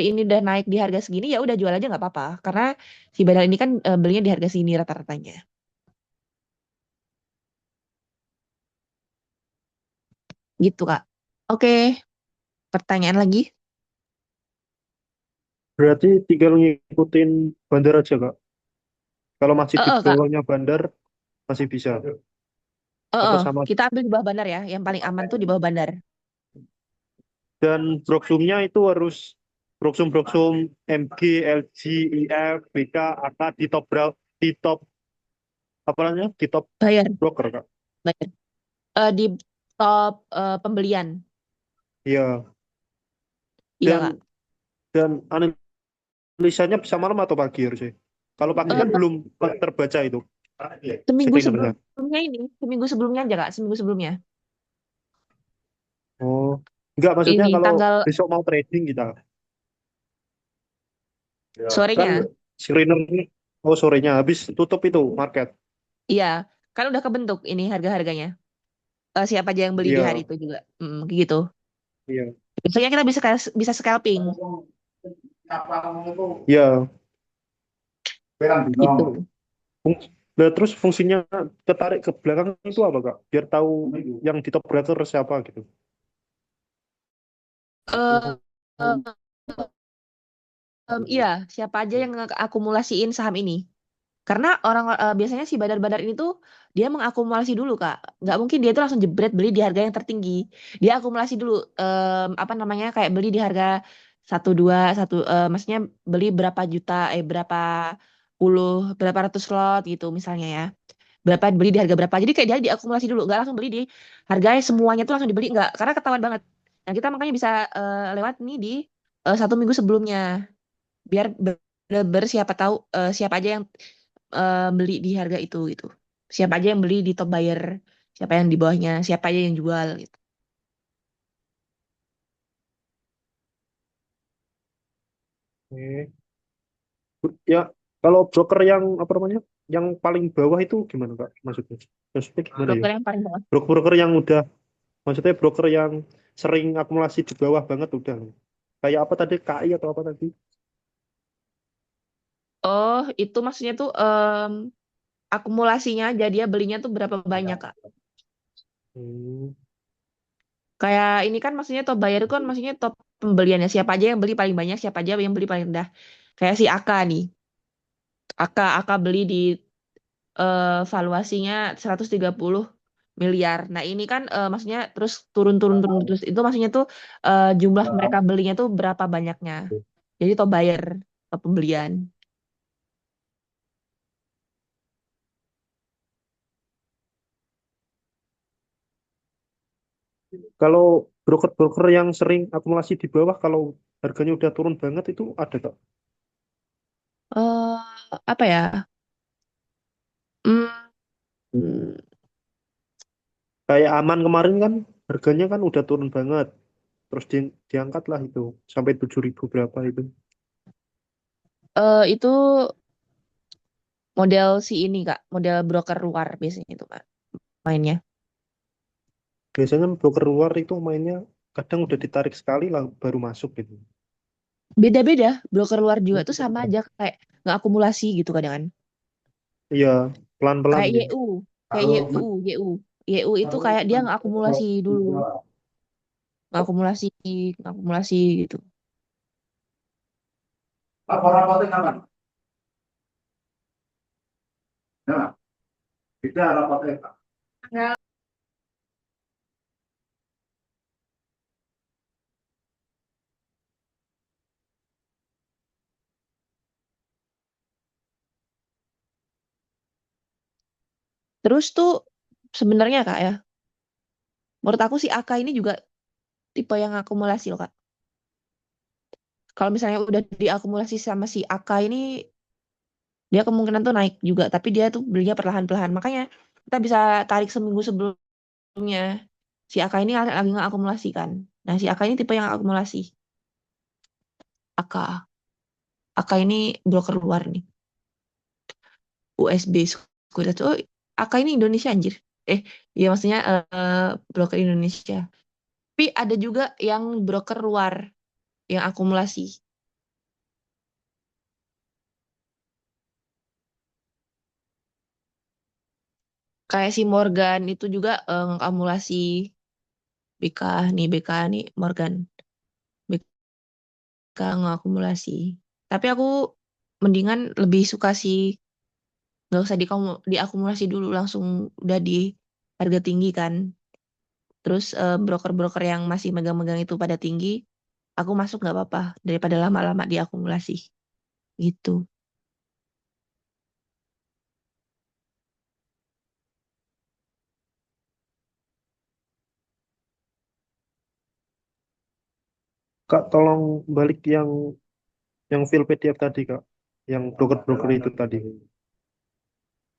ini udah naik di harga segini ya udah jual aja nggak apa-apa. Karena si bandar ini kan belinya di harga segini rata-ratanya. Gitu Kak. Oke, pertanyaan lagi? Berarti tinggal ngikutin bandar aja, Kak. Kalau masih di Kak. bawahnya bandar, masih bisa. Apa sama? Kita ambil di bawah bandar ya. Yang paling aman tuh di bawah bandar. Dan broksumnya itu harus broksum-broksum MG, LG, IF, BK, AK di top apa namanya? Di top Bayar, broker, Kak. bayar. Di top pembelian. Iya. Iya Kak. Dan analisanya bisa malam atau pagi harusnya. Kalau pagi Eh, kan belum terbaca itu seminggu screenernya. sebelumnya ini, seminggu sebelumnya aja Kak, seminggu sebelumnya. Oh, enggak maksudnya Ini kalau tanggal besok mau trading kita kan sorenya. screener ini, oh sorenya habis tutup itu market. Iya, kan udah kebentuk ini harga-harganya. Siapa aja yang beli di hari Iya, itu juga. Gitu. iya. Biasanya kita bisa scalping Iya, gitu. Nah, terus fungsinya ketarik ke belakang itu apa, Kak? Biar tahu yang di top broker siapa gitu. Eh, eh, iya, siapa aja yang akumulasiin saham ini? Karena orang biasanya si badar-badar ini tuh dia mengakumulasi dulu Kak. Nggak mungkin dia tuh langsung jebret beli di harga yang tertinggi. Dia akumulasi dulu apa namanya kayak beli di harga satu dua satu maksudnya beli berapa juta berapa puluh berapa ratus lot gitu misalnya ya. Berapa beli di harga berapa. Jadi kayak dia diakumulasi dulu, nggak langsung beli di harganya semuanya tuh langsung dibeli nggak karena ketahuan banget. Nah, kita makanya bisa lewat nih di 1 minggu sebelumnya biar bener-bener siapa tahu siapa aja yang beli di harga itu gitu. Siapa aja yang beli di top buyer, siapa yang di bawahnya, siapa aja yang jual gitu. Oke. Ya, kalau broker yang apa namanya? Yang paling bawah itu gimana, Kak? Maksudnya? Maksudnya gimana ya? Broker yang paling bawah. Broker-broker yang udah, maksudnya broker yang sering akumulasi di bawah banget udah. Kayak apa tadi? KI atau apa tadi? Oh, itu maksudnya tuh akumulasinya aja dia belinya tuh berapa banyak Kak? Hmm. Kayak ini kan maksudnya top buyer itu kan maksudnya top pembeliannya siapa aja yang beli paling banyak, siapa aja yang beli paling rendah. Kayak si Aka nih. Aka beli di valuasinya 130 miliar. Nah, ini kan maksudnya terus turun terus. Itu maksudnya tuh jumlah mereka belinya tuh berapa banyaknya. Jadi top buyer, top pembelian. Kalau broker-broker yang sering akumulasi di bawah, kalau harganya udah turun banget itu ada, Kak? eh apa ya? Hmm, Kayak aman kemarin kan harganya kan udah turun banget. Terus diangkat lah itu sampai 7.000 berapa itu. itu model si ini Kak, model broker luar biasanya itu Kak mainnya. Biasanya broker luar itu mainnya kadang udah ditarik sekali lah baru masuk gitu. Beda-beda, broker luar juga tuh sama aja kayak nggak akumulasi gitu kadang. Iya, pelan-pelan Kayak ya. YU, kayak YU itu kayak dia nggak akumulasi dulu, nggak akumulasi, nggak akumulasi gitu. Rapor-rapornya kapan? Ya, kita rapatnya. Terus tuh sebenarnya Kak ya, menurut aku si AK ini juga tipe yang akumulasi loh Kak. Kalau misalnya udah diakumulasi sama si AK ini, dia kemungkinan tuh naik juga, tapi dia tuh belinya perlahan-lahan. Makanya kita bisa tarik seminggu sebelumnya. Si AK ini lagi nggak akumulasi kan. Nah si AK ini tipe yang akumulasi. AK. AK ini broker luar nih. USB Sekuritas. Oh, AK ini Indonesia anjir. Iya maksudnya broker Indonesia. Tapi ada juga yang broker luar yang akumulasi. Kayak si Morgan itu juga akumulasi BK nih Morgan. BK ngakumulasi. Tapi aku mendingan lebih suka sih nggak usah diakumulasi dulu langsung udah di harga tinggi kan. Terus broker-broker yang masih megang-megang itu pada tinggi, aku masuk nggak apa-apa daripada lama-lama diakumulasi gitu. Kak, tolong balik yang file PDF tadi, Kak. Yang broker-broker itu tadi.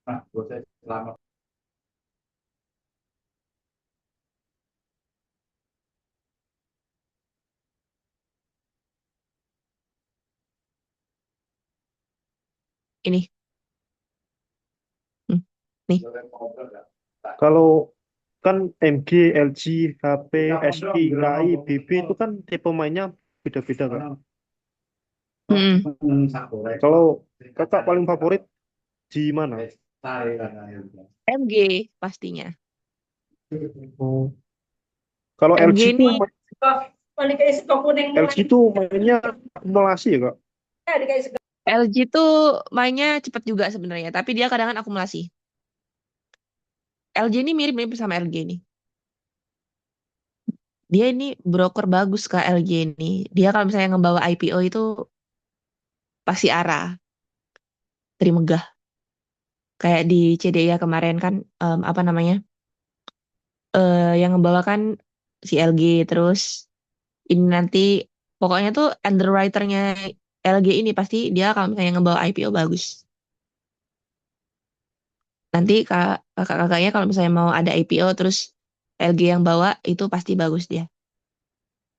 Nah, buat saya selamat. Ini, hmm, nih. Kalau kan MG, LG, HP, SI, KI, BB itu kan tipe mainnya beda-beda, Kak. Mm-mm. Kalau kakak paling favorit di mana? Saya akhirnya. MG pastinya. Oh. Kalau MG LG ini itu LG itu mainnya akumulasi ya kak? LG tuh mainnya cepet juga sebenarnya, tapi dia kadang akumulasi. LG ini mirip-mirip sama LG ini. Dia ini broker bagus Kak LG ini. Dia kalau misalnya ngebawa IPO itu pasti arah, Trimegah. Kayak di CDIA kemarin kan apa namanya? Yang ngebawa kan si LG terus ini nanti pokoknya tuh underwriternya LG ini pasti dia kalau misalnya ngebawa IPO bagus. Nanti kakak-kakaknya kalau misalnya mau ada IPO terus LG yang bawa itu pasti bagus dia.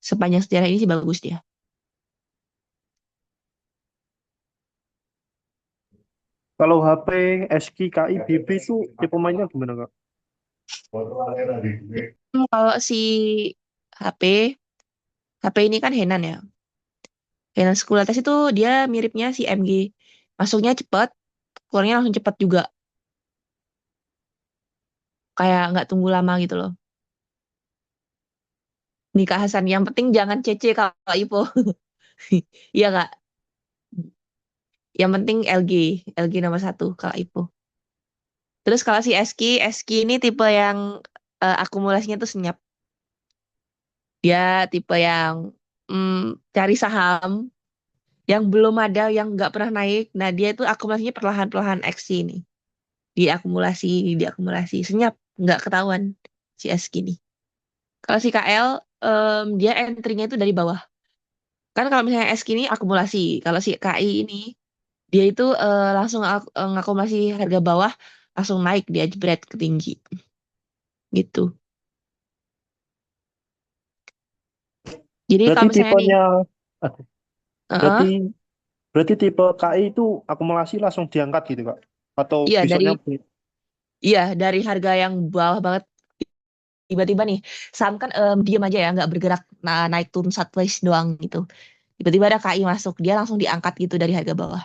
Sepanjang sejarah ini sih bagus dia. Kalau HP SQ KI BB itu tipe mainnya gimana kak? Foto akhirnya di Kalau si HP HP ini kan Henan ya. Henan School itu dia miripnya si MG. Masuknya cepet, keluarnya langsung cepet juga. Kayak nggak tunggu lama gitu loh. Nikah Hasan. Yang penting jangan CC Kak Ipo. Iya Kak. Yang penting LG nomor satu Kak Ipo. Terus kalau si SQ ini tipe yang akumulasinya tuh senyap. Dia tipe yang cari saham yang belum ada, yang nggak pernah naik. Nah dia itu akumulasinya perlahan-perlahan XC ini. Diakumulasi, diakumulasi. Senyap, nggak ketahuan si SQ ini. Kalau si KL, dia entry-nya itu dari bawah. Kan kalau misalnya SQ ini akumulasi. Kalau si KI ini, dia itu langsung ngakumulasi harga bawah, langsung naik dia jebret ke tinggi. Gitu. Jadi Berarti kalau misalnya nih, tipenya, berarti heeh, berarti tipe KI itu akumulasi langsung diangkat gitu kak? Atau iya besoknya dari harga yang bawah banget tiba-tiba nih saham kan diem aja ya nggak bergerak naik turun sideways doang gitu. Tiba-tiba ada KI masuk, dia langsung diangkat gitu dari harga bawah.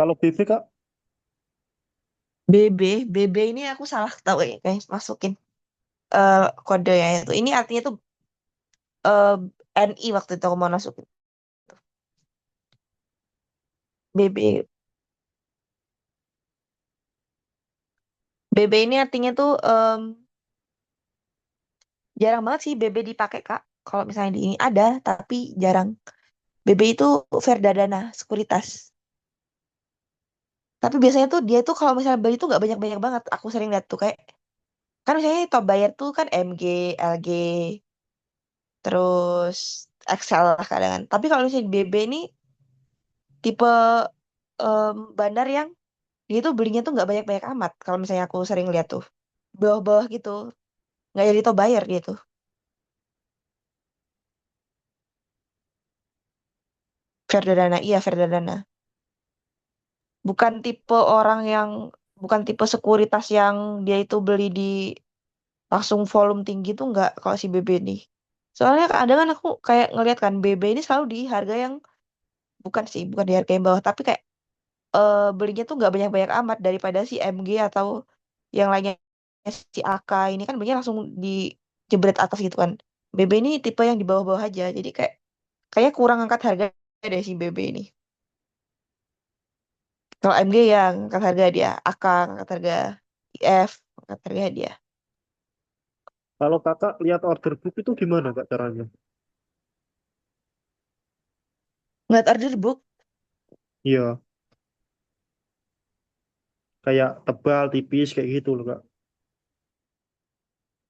kalau BB kak? BB, BB ini aku salah tahu ya, kayak masukin kodenya itu. Ini artinya tuh eh, NI waktu itu aku mau masukin. BB, BB ini artinya tuh jarang banget sih BB dipakai Kak. Kalau misalnya di ini ada, tapi jarang. BB itu Verdadana, sekuritas. Tapi biasanya tuh dia tuh kalau misalnya beli tuh nggak banyak-banyak banget. Aku sering lihat tuh kayak kan misalnya top buyer tuh kan MG, LG, terus Excel lah kadang. Tapi kalau misalnya di BB ini tipe bandar yang dia tuh belinya tuh nggak banyak-banyak amat. Kalau misalnya aku sering lihat tuh bawah-bawah gitu, nggak jadi top buyer dia tuh. Verdadana, iya Verdadana. Bukan tipe orang yang bukan tipe sekuritas yang dia itu beli di langsung volume tinggi tuh nggak kalau si BB ini. Soalnya kadang kan aku kayak ngeliat kan BB ini selalu di harga yang bukan di harga yang bawah tapi kayak belinya tuh nggak banyak-banyak amat daripada si MG atau yang lainnya si AK ini kan belinya langsung di jebret atas gitu kan. BB ini tipe yang di bawah-bawah aja. Jadi kayaknya kurang angkat harga deh si BB ini. Kalau MG yang angkat harga dia, AK angkat harga, IF angkat harga dia. Kalau kakak lihat order book itu gimana kak caranya? Ngeliat order book, Iya, kayak tebal, tipis kayak gitu loh kak.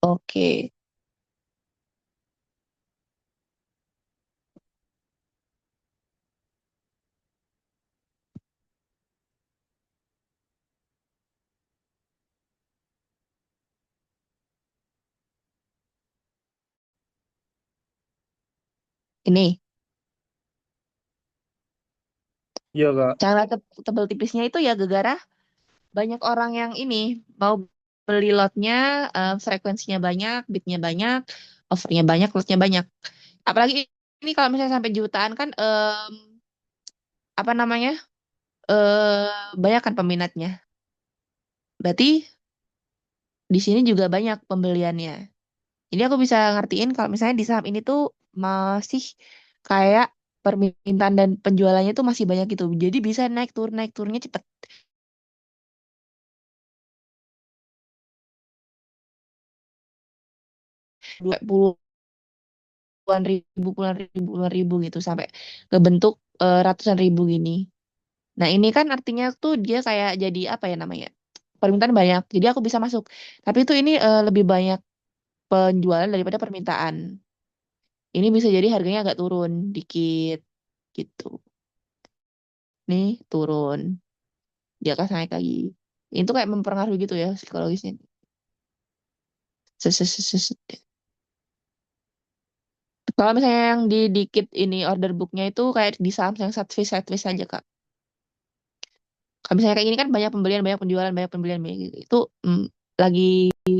oke. Ini Iya kak. cara tebel tipisnya itu ya gegara banyak orang yang ini mau beli lotnya, frekuensinya banyak, bitnya banyak, offernya banyak, lotnya banyak. Apalagi ini kalau misalnya sampai jutaan kan apa namanya? Banyak kan peminatnya. Berarti di sini juga banyak pembeliannya. Jadi aku bisa ngertiin kalau misalnya di saham ini tuh masih kayak permintaan dan penjualannya tuh masih banyak gitu. Jadi bisa naik turunnya cepet. 20-an ribu gitu sampai ngebentuk ratusan ribu gini. Nah, ini kan artinya tuh dia kayak jadi apa ya namanya? Permintaan banyak. Jadi aku bisa masuk. Tapi itu ini lebih banyak penjualan daripada permintaan. Ini bisa jadi harganya agak turun dikit gitu. Nih turun, dia akan naik lagi. Itu kayak mempengaruhi gitu ya psikologisnya. Ses- ses- ses- ses- Kalau misalnya yang di dikit ini order booknya itu kayak di saham yang sideways aja Kak. Kalau misalnya kayak gini kan banyak pembelian, banyak penjualan, banyak pembelian, banyak gitu. Itu lagi di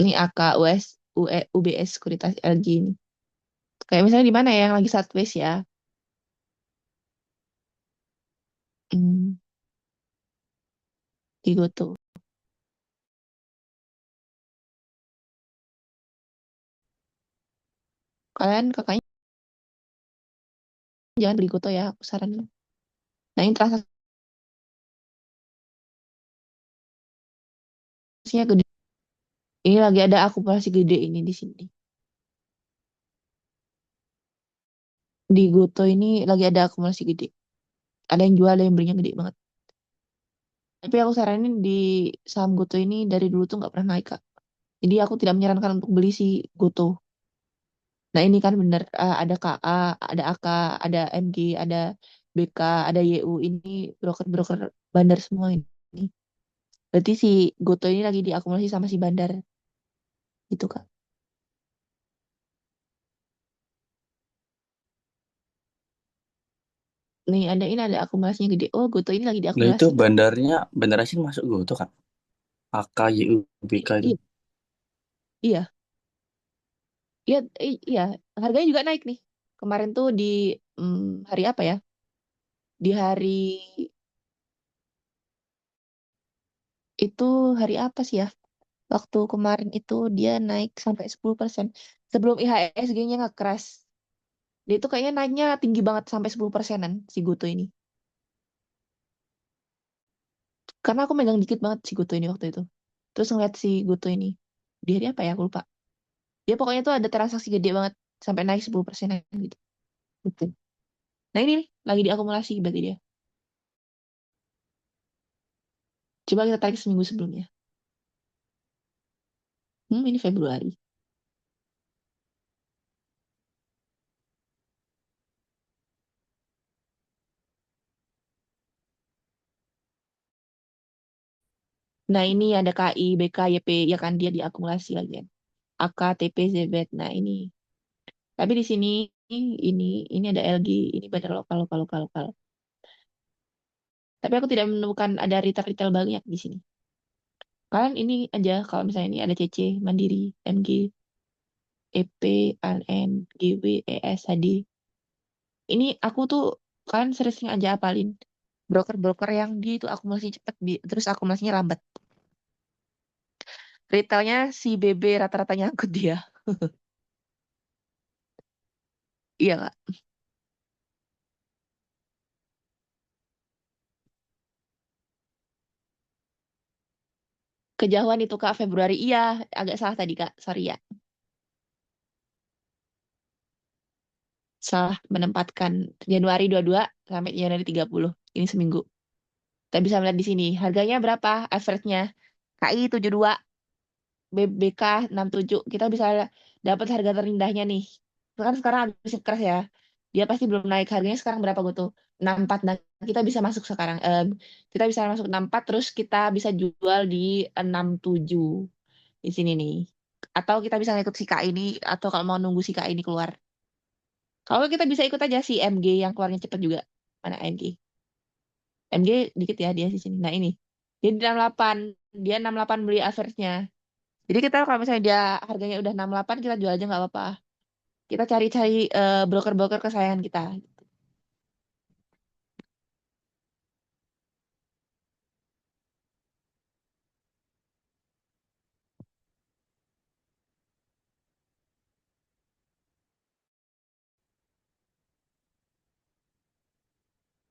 ini AK US UBS Sekuritas LG ini. Kayak misalnya di mana ya yang lagi sideways ya? Hmm, di Goto. Kalian kakaknya jangan beli Goto ya, aku saranin. Nah ini transaksinya gede. Ini lagi ada akumulasi gede ini di sini. Di Goto ini lagi ada akumulasi gede. Ada yang jual, ada yang belinya gede banget. Tapi aku saranin di saham Goto ini dari dulu tuh nggak pernah naik, Kak. Jadi aku tidak menyarankan untuk beli si Goto. Nah ini kan bener, ada KA, ada AK, ada MG, ada BK, ada YU. Ini broker-broker bandar semua ini. Berarti si Goto ini lagi diakumulasi sama si bandar. Gitu, Kak. Nih ada ini ada akumulasinya gede. Oh Goto ini lagi Lah itu diakumulasi. bandarnya bandar asing masuk GoTo kan? AKYUBK itu. Iya, iya, iya, iya. Harganya juga naik nih. Kemarin tuh di hari apa ya? Di hari itu hari apa sih ya? Waktu kemarin itu dia naik sampai 10%. Sebelum IHSG-nya nge-crash. Dia itu kayaknya naiknya tinggi banget sampai 10%-an si Goto ini. Karena aku megang dikit banget si Goto ini waktu itu. Terus ngeliat si Goto ini. Di hari apa ya? Aku lupa. Dia pokoknya tuh ada transaksi gede banget. Sampai naik 10%-an gitu. Gitu. Nah ini nih, lagi diakumulasi berarti dia. Coba kita tarik seminggu sebelumnya. Ini Februari. Nah ini ada KI, BK, YP. Ya kan dia diakumulasi lagi kan. AK, TP, ZB. Nah ini. Tapi di sini ini ini ada LG, ini bandar lokal lokal lokal lokal. Tapi aku tidak menemukan ada retail-retail banyak di sini. Kalian ini aja kalau misalnya ini ada CC, Mandiri, MG, EP, ALN, GW, ES, HD. Ini aku tuh kalian sering aja apalin broker-broker yang dia itu akumulasi cepet, terus akumulasinya lambat. Retailnya si BB rata-rata nyangkut dia. Iya nggak? Kejauhan itu Kak Februari. Iya, agak salah tadi Kak. Sorry ya. Salah menempatkan Januari 22 sampai Januari 30. Ini seminggu. Kita bisa melihat di sini. Harganya berapa? Average-nya. KI 72, BBK 67. Kita bisa dapat harga terendahnya nih. Kan sekarang habis crash ya. Dia pasti belum naik. Harganya sekarang berapa gue tuh? 64. Nah, kita bisa masuk sekarang. Kita bisa masuk 64 terus kita bisa jual di 67 di sini nih. Atau kita bisa ngikut si KI ini atau kalau mau nunggu si KI ini keluar. Kalau kita bisa ikut aja si MG yang keluarnya cepet juga. Mana MG? MG dikit ya dia di sini. Nah ini dia di 68, dia 68 beli average-nya. Jadi kita kalau misalnya dia harganya udah 68 kita jual aja nggak apa-apa. Kita cari-cari broker-broker kesayangan kita.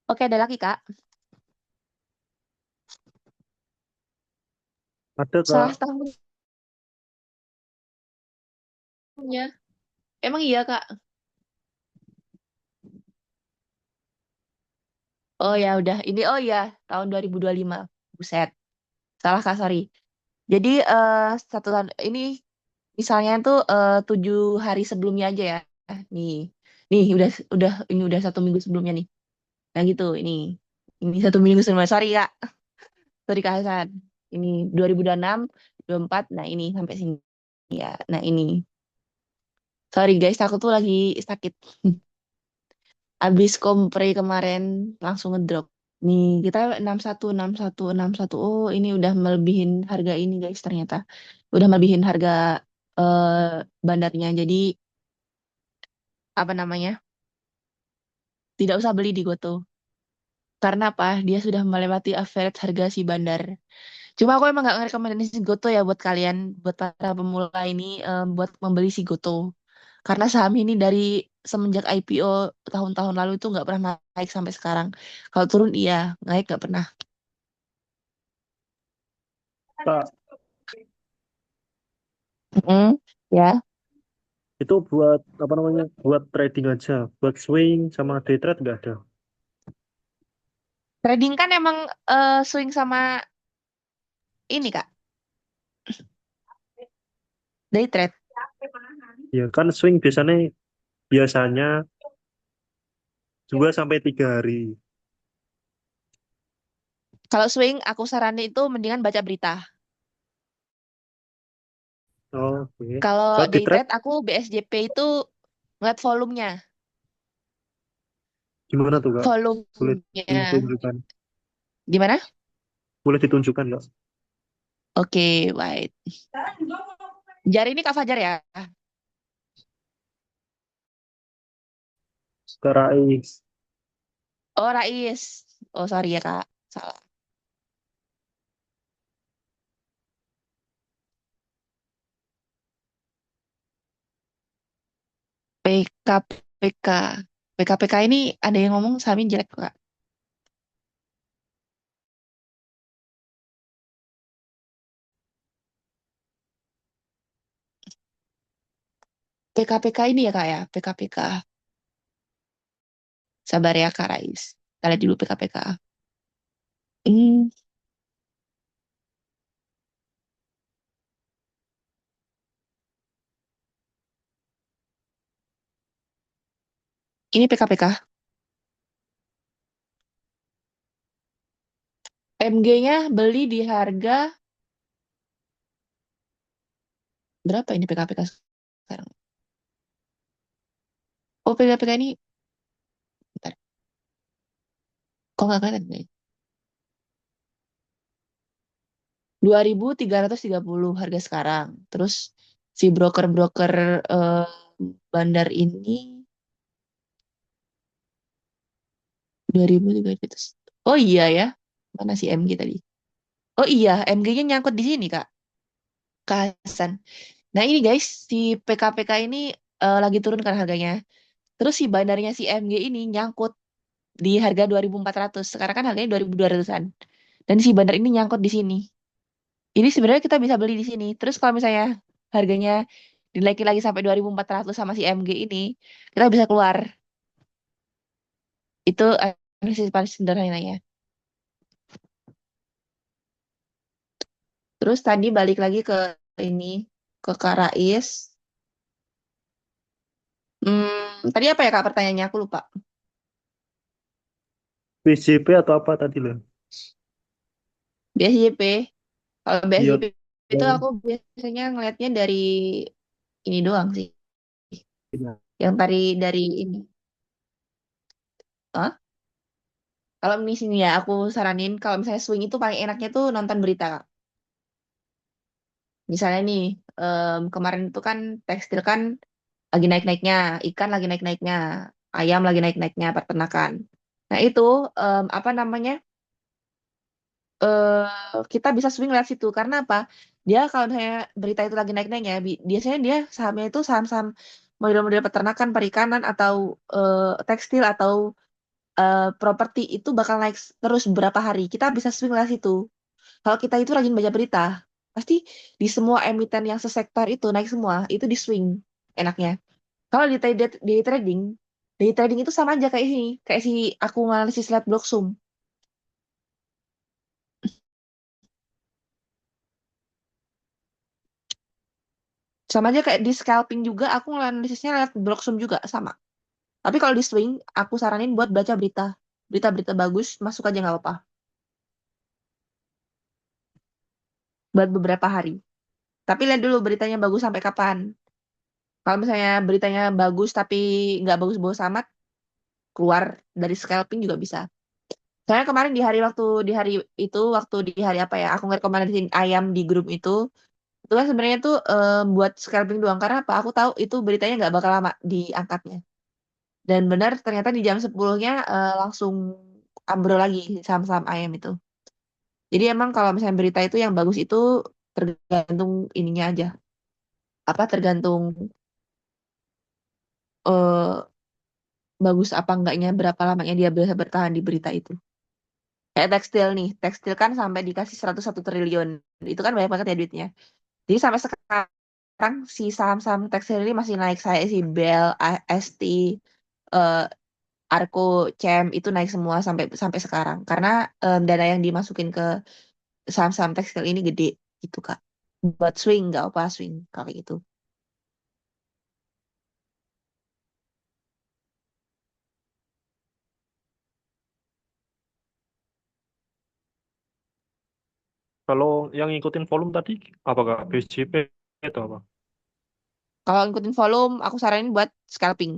Oke, ada lagi Kak. Ada Kak. Salah tahunnya. Emang iya Kak. Oh ya udah, ini oh ya tahun 2025. Buset. Salah Kak, sorry. Jadi satu tahun ini misalnya tuh 7 hari sebelumnya aja ya. Nih, nih ini udah 1 minggu sebelumnya nih. Nah gitu, ini 1 minggu sebelumnya. Sorry Kak, sorry Kak Hasan. Ini 2026, 24. Nah ini sampai sini ya. Nah ini, sorry guys, aku tuh lagi sakit. Abis kompre kemarin langsung ngedrop. Nih kita 61, 61, 61. Oh ini udah melebihin harga ini guys ternyata. Udah melebihin harga bandarnya. Jadi apa namanya? Tidak usah beli di Goto. Karena apa? Dia sudah melewati average harga si bandar. Cuma aku emang nggak ngerekomendasi Goto ya buat kalian, buat para pemula ini, buat membeli si Goto. Karena saham ini dari semenjak IPO tahun-tahun lalu itu nggak pernah naik sampai sekarang. Kalau turun iya, naik nggak pernah. Kak, Mm, ya. itu buat apa namanya? Buat trading aja, buat swing sama day trade nggak ada. Trading kan emang swing sama ini Kak, day trade. Ya kan swing biasanya 2 sampai 3 hari. Kalau swing aku saranin itu mendingan baca berita. Oh, oke. Kalau Kalau day day trade trade aku BSJP itu ngeliat volumenya. gimana tuh Kak? Boleh Volumenya. ditunjukkan? Gimana? Boleh ditunjukkan nggak? Oke, wait. Jar ini Kak Fajar ya? Sekarang Oh, Rais. Oh, sorry ya, Kak. Salah. PKPK. PKPK ini ada yang ngomong Samin jelek, Kak. PKPK ini ya, Kak ya? PKPK. Sabar ya, Kak Rais. Kita lihat dulu PKPK. Hmm, ini PKPK. MG-nya beli di harga berapa ini PKPK sekarang? Oh, PKPK ini, bentar. Kok nggak kelihatan, guys? 2.330 harga sekarang. Terus si broker-broker bandar ini 2.300. Oh iya ya. Mana si MG tadi? Oh iya, MG-nya nyangkut di sini, Kak. Kak Hasan. Nah, ini guys, si PKPK ini lagi turun kan harganya. Terus si bandarnya si MG ini nyangkut di harga 2.400. Sekarang kan harganya 2.200-an. Dan si bandar ini nyangkut di sini. Ini sebenarnya kita bisa beli di sini. Terus kalau misalnya harganya dinaikin lagi sampai 2.400 sama si MG ini, kita bisa keluar. Itu analisis paling sederhananya. Terus tadi balik lagi ke ini, ke Kak Rais. Tadi apa ya Kak pertanyaannya? Aku lupa. BJP atau apa tadi loh? BSJP. Kalau Iya. BSJP itu aku biasanya ngelihatnya dari ini doang sih. Yang tadi dari ini. Hah? Kalau di sini ya, aku saranin kalau misalnya swing itu paling enaknya tuh nonton berita, Kak. Misalnya nih, kemarin itu kan tekstil kan lagi naik-naiknya, ikan lagi naik-naiknya, ayam lagi naik-naiknya, peternakan. Nah itu, apa namanya, kita bisa swing lewat situ. Karena apa? Dia kalau misalnya berita itu lagi naik-naiknya, biasanya dia sahamnya itu saham-saham model-model peternakan, perikanan, atau tekstil, atau properti itu bakal naik terus beberapa hari. Kita bisa swing lewat situ. Kalau kita itu rajin baca berita, pasti di semua emiten yang sesektor itu naik semua, itu di swing enaknya. Kalau di trading itu sama aja kayak si aku analisis lihat Blocksum. Sama aja kayak di scalping juga, aku analisisnya lihat Blocksum juga sama. Tapi kalau di swing, aku saranin buat baca berita. Berita-berita bagus, masuk aja nggak apa-apa. Buat beberapa hari. Tapi lihat dulu beritanya bagus sampai kapan. Kalau misalnya beritanya bagus tapi nggak bagus-bagus amat, keluar dari scalping juga bisa. Soalnya kemarin waktu di hari apa ya, aku ngerekomendasiin ayam di grup itu kan sebenarnya tuh buat scalping doang. Karena apa? Aku tahu itu beritanya nggak bakal lama diangkatnya. Dan benar ternyata di jam 10-nya langsung ambrol lagi saham-saham ayam itu. Jadi emang kalau misalnya berita itu yang bagus itu tergantung ininya aja. Apa tergantung eh, bagus apa enggaknya, berapa lamanya dia bisa bertahan di berita itu. Kayak tekstil nih, tekstil kan sampai dikasih 101 triliun. Itu kan banyak banget ya duitnya. Jadi sampai sekarang si saham-saham tekstil ini masih naik. Saya si Bell, ST, eh, Arco, CEM itu naik semua sampai sampai sekarang. Karena dana yang dimasukin ke saham-saham tekstil ini gede gitu, Kak. Buat swing nggak apa swing kalau kayak gitu. Kalau yang ngikutin volume tadi, apakah BJP atau apa? Kalau ngikutin volume, aku saranin buat scalping.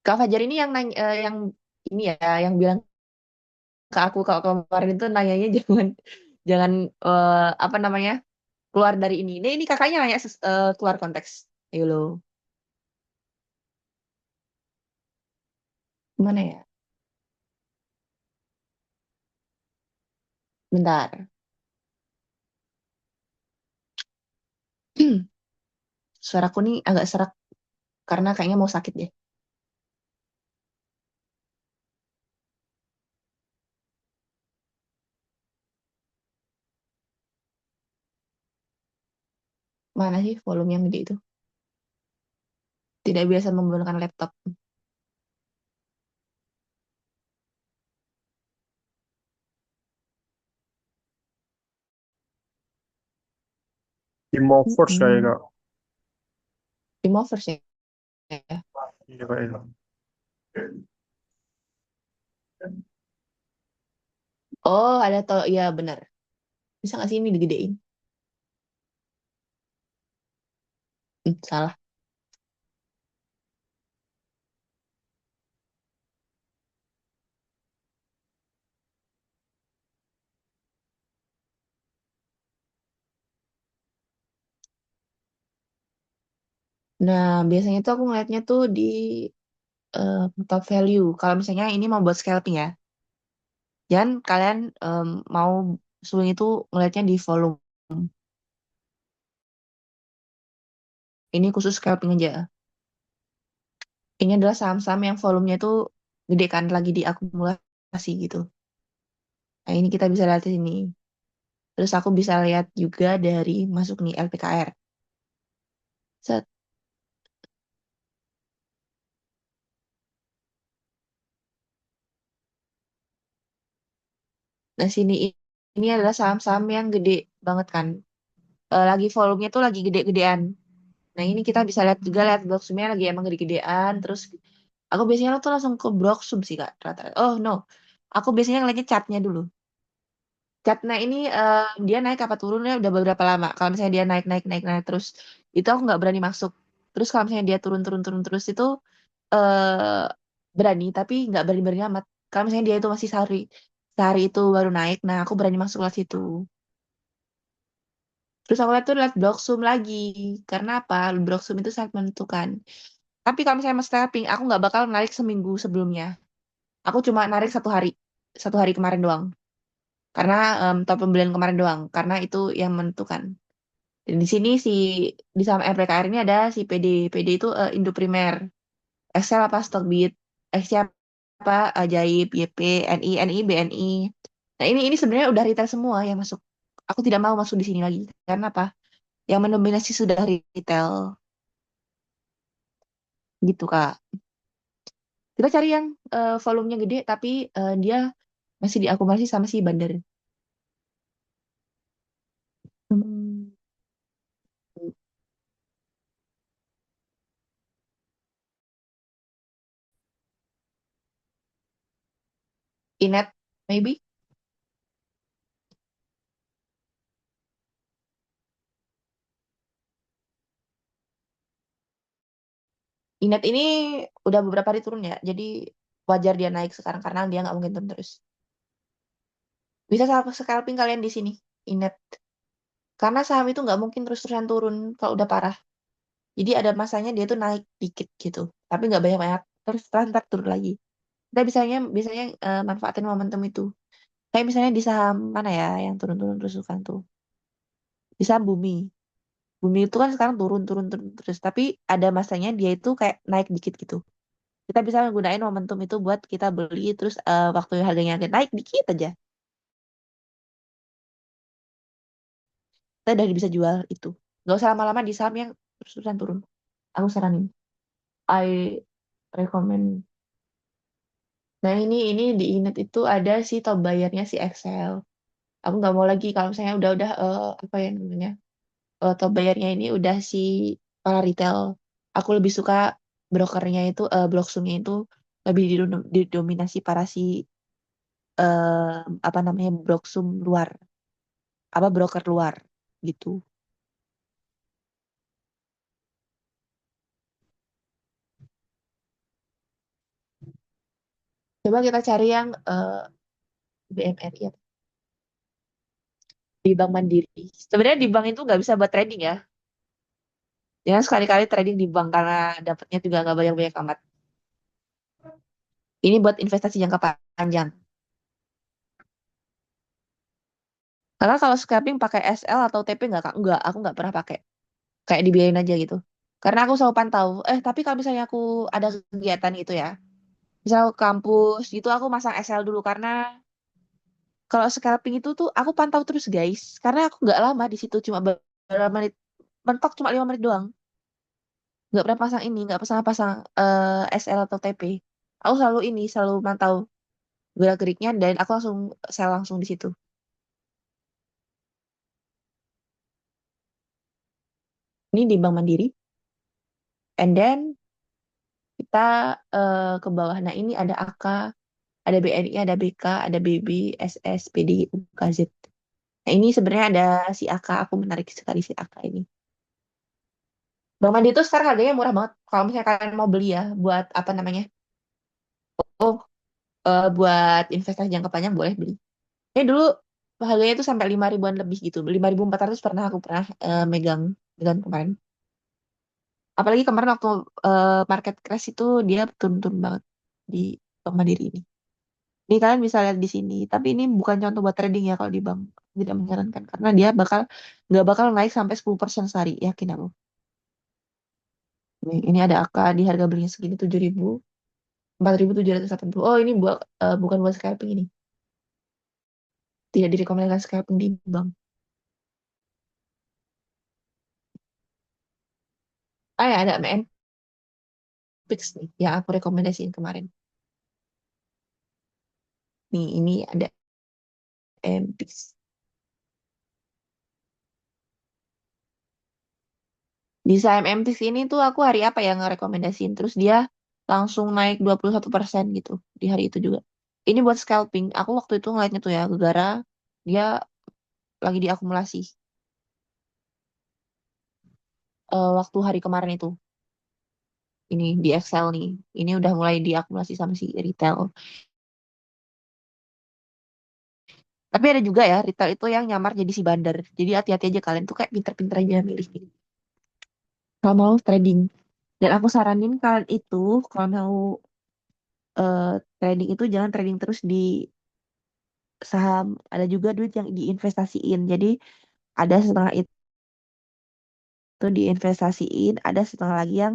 Kak Fajar ini yang ini ya, yang bilang ke aku kalau kemarin itu nanyanya jangan jangan apa namanya keluar dari ini. Ini kakaknya nanya keluar konteks. Ayo lo, gimana ya? Bentar. Suaraku nih agak serak karena kayaknya mau sakit deh. Mana sih volume yang gede itu? Tidak biasa menggunakan laptop. Imovers kayak Mm-mm. kak. Removers ya. Iya kayaknya. Oh, ada toh. Iya benar. Bisa nggak sih ini digedein? Salah. Nah, biasanya tuh aku ngeliatnya tuh di top value. Kalau misalnya ini mau buat scalping ya. Jangan kalian mau swing itu ngeliatnya di volume. Ini khusus scalping aja. Ini adalah saham-saham yang volumenya itu gede kan lagi diakumulasi gitu. Nah, ini kita bisa lihat di sini. Terus aku bisa lihat juga dari masuk nih LPKR. Set. Nah, ini adalah saham-saham yang gede banget kan. Lagi volumenya tuh lagi gede-gedean. Nah, ini kita bisa lihat juga lihat Blocksum-nya lagi emang gede-gedean. Terus aku biasanya tuh langsung ke Blocksum sih, Kak. Rata-rata. Oh, no. Aku biasanya ngeliatnya chartnya dulu. Nah ini dia naik apa turunnya udah beberapa lama. Kalau misalnya dia naik naik naik naik terus itu aku nggak berani masuk. Terus kalau misalnya dia turun turun turun terus itu eh berani, tapi nggak berani-berani amat. Kalau misalnya dia itu masih sehari itu baru naik, nah aku berani masuk kelas itu. Terus aku lihat Bloxum lagi. Karena apa? Bloxum itu sangat menentukan. Tapi kalau misalnya mas scalping, aku nggak bakal narik seminggu sebelumnya. Aku cuma narik 1 hari. 1 hari kemarin doang. Karena top pembelian kemarin doang. Karena itu yang menentukan. Dan di sini di saham MPKR ini ada si PD. PD itu Indo Primer. Excel apa Stockbit. Excel apa Ajaib, YP, NI, BNI. Nah ini sebenarnya udah retail semua yang masuk. Aku tidak mau masuk di sini lagi. Karena apa? Yang mendominasi sudah retail. Gitu, Kak. Kita cari yang volumenya gede, tapi dia masih diakumulasi sama si bandar. Hmm. Inet, maybe? Inet ini udah beberapa hari turun ya, jadi wajar dia naik sekarang karena dia nggak mungkin turun terus. Bisa scalping kalian di sini, Inet. Karena saham itu nggak mungkin terus-terusan turun kalau udah parah. Jadi ada masanya dia tuh naik dikit gitu, tapi nggak banyak-banyak. Terus ntar turun lagi. Kita biasanya manfaatin momentum itu. Kayak misalnya di saham mana ya yang turun-turun terus kan tuh. Di saham Bumi. Bumi itu kan sekarang turun terus. Tapi ada masanya dia itu kayak naik dikit gitu. Kita bisa menggunakan momentum itu buat kita beli terus waktu harganya agak naik dikit aja. Kita udah bisa jual itu. Nggak usah lama-lama di saham yang terus-terusan turun. Aku saranin. I recommend. Nah ini di Inet itu ada si top bayarnya si Excel. Aku nggak mau lagi kalau misalnya udah apa ya namanya top bayarnya ini udah si para retail. Aku lebih suka brokernya itu Blocksumnya itu lebih didominasi para si apa namanya Blocksum luar, apa broker luar gitu. Coba kita cari yang BMRI ya, di Bank Mandiri. Sebenarnya di bank itu nggak bisa buat trading ya. Jangan sekali-kali trading di bank karena dapatnya juga nggak banyak-banyak amat. Ini buat investasi jangka panjang. Karena kalau scalping pakai SL atau TP nggak, Kak? Nggak, aku nggak pernah pakai. Kayak dibiarin aja gitu. Karena aku selalu pantau. Tapi kalau misalnya aku ada kegiatan gitu ya. Misal aku kampus gitu, aku masang SL dulu. Karena kalau scalping itu tuh aku pantau terus guys. Karena aku nggak lama di situ. Cuma beberapa menit. Mentok cuma 5 menit doang. Nggak pernah pasang ini. Nggak pernah pasang SL atau TP. Aku selalu mantau gerak-geriknya. Dan aku langsung sell langsung di situ. Ini di Bank Mandiri. And then kita ke bawah. Nah ini ada AK, ada BNI, ada BK, ada BB, SS, PD, UKZ. Nah ini sebenarnya ada si AK, aku menarik sekali si AK ini. Bang Mandi itu sekarang harganya murah banget. Kalau misalnya kalian mau beli ya, buat apa namanya? Oh, buat investasi jangka panjang boleh beli. Ini dulu harganya itu sampai 5 ribuan lebih gitu. 5.400 pernah aku pernah megang kemarin. Apalagi kemarin waktu market crash itu dia turun-turun banget di Bank Mandiri ini. Ini kalian bisa lihat di sini. Tapi ini bukan contoh buat trading ya kalau di bank. Tidak menyarankan. Karena dia nggak bakal naik sampai 10% sehari. Yakin aku. Ini ada AK di harga belinya segini 7.000. 4.780. Oh ini bukan buat scalping ini. Tidak direkomendasikan scalping di bank. Ya ada MPix nih. Yang aku rekomendasiin kemarin. Nih ini ada MPix. Di saham MPix ini tuh aku hari apa yang ngerekomendasiin. Terus dia langsung naik 21% gitu. Di hari itu juga. Ini buat scalping. Aku waktu itu ngeliatnya tuh ya. Gara dia lagi diakumulasi. Waktu hari kemarin itu. ini di Excel nih. Ini udah mulai diakumulasi sama si retail. Tapi ada juga ya retail itu yang nyamar jadi si bandar. Jadi hati-hati aja kalian tuh kayak pinter-pinter aja milih. Kalau mau trading. Dan aku saranin kalian itu kalau mau eh, trading itu jangan trading terus di saham. Ada juga duit yang diinvestasiin. Jadi ada setengah itu diinvestasiin, ada setengah lagi yang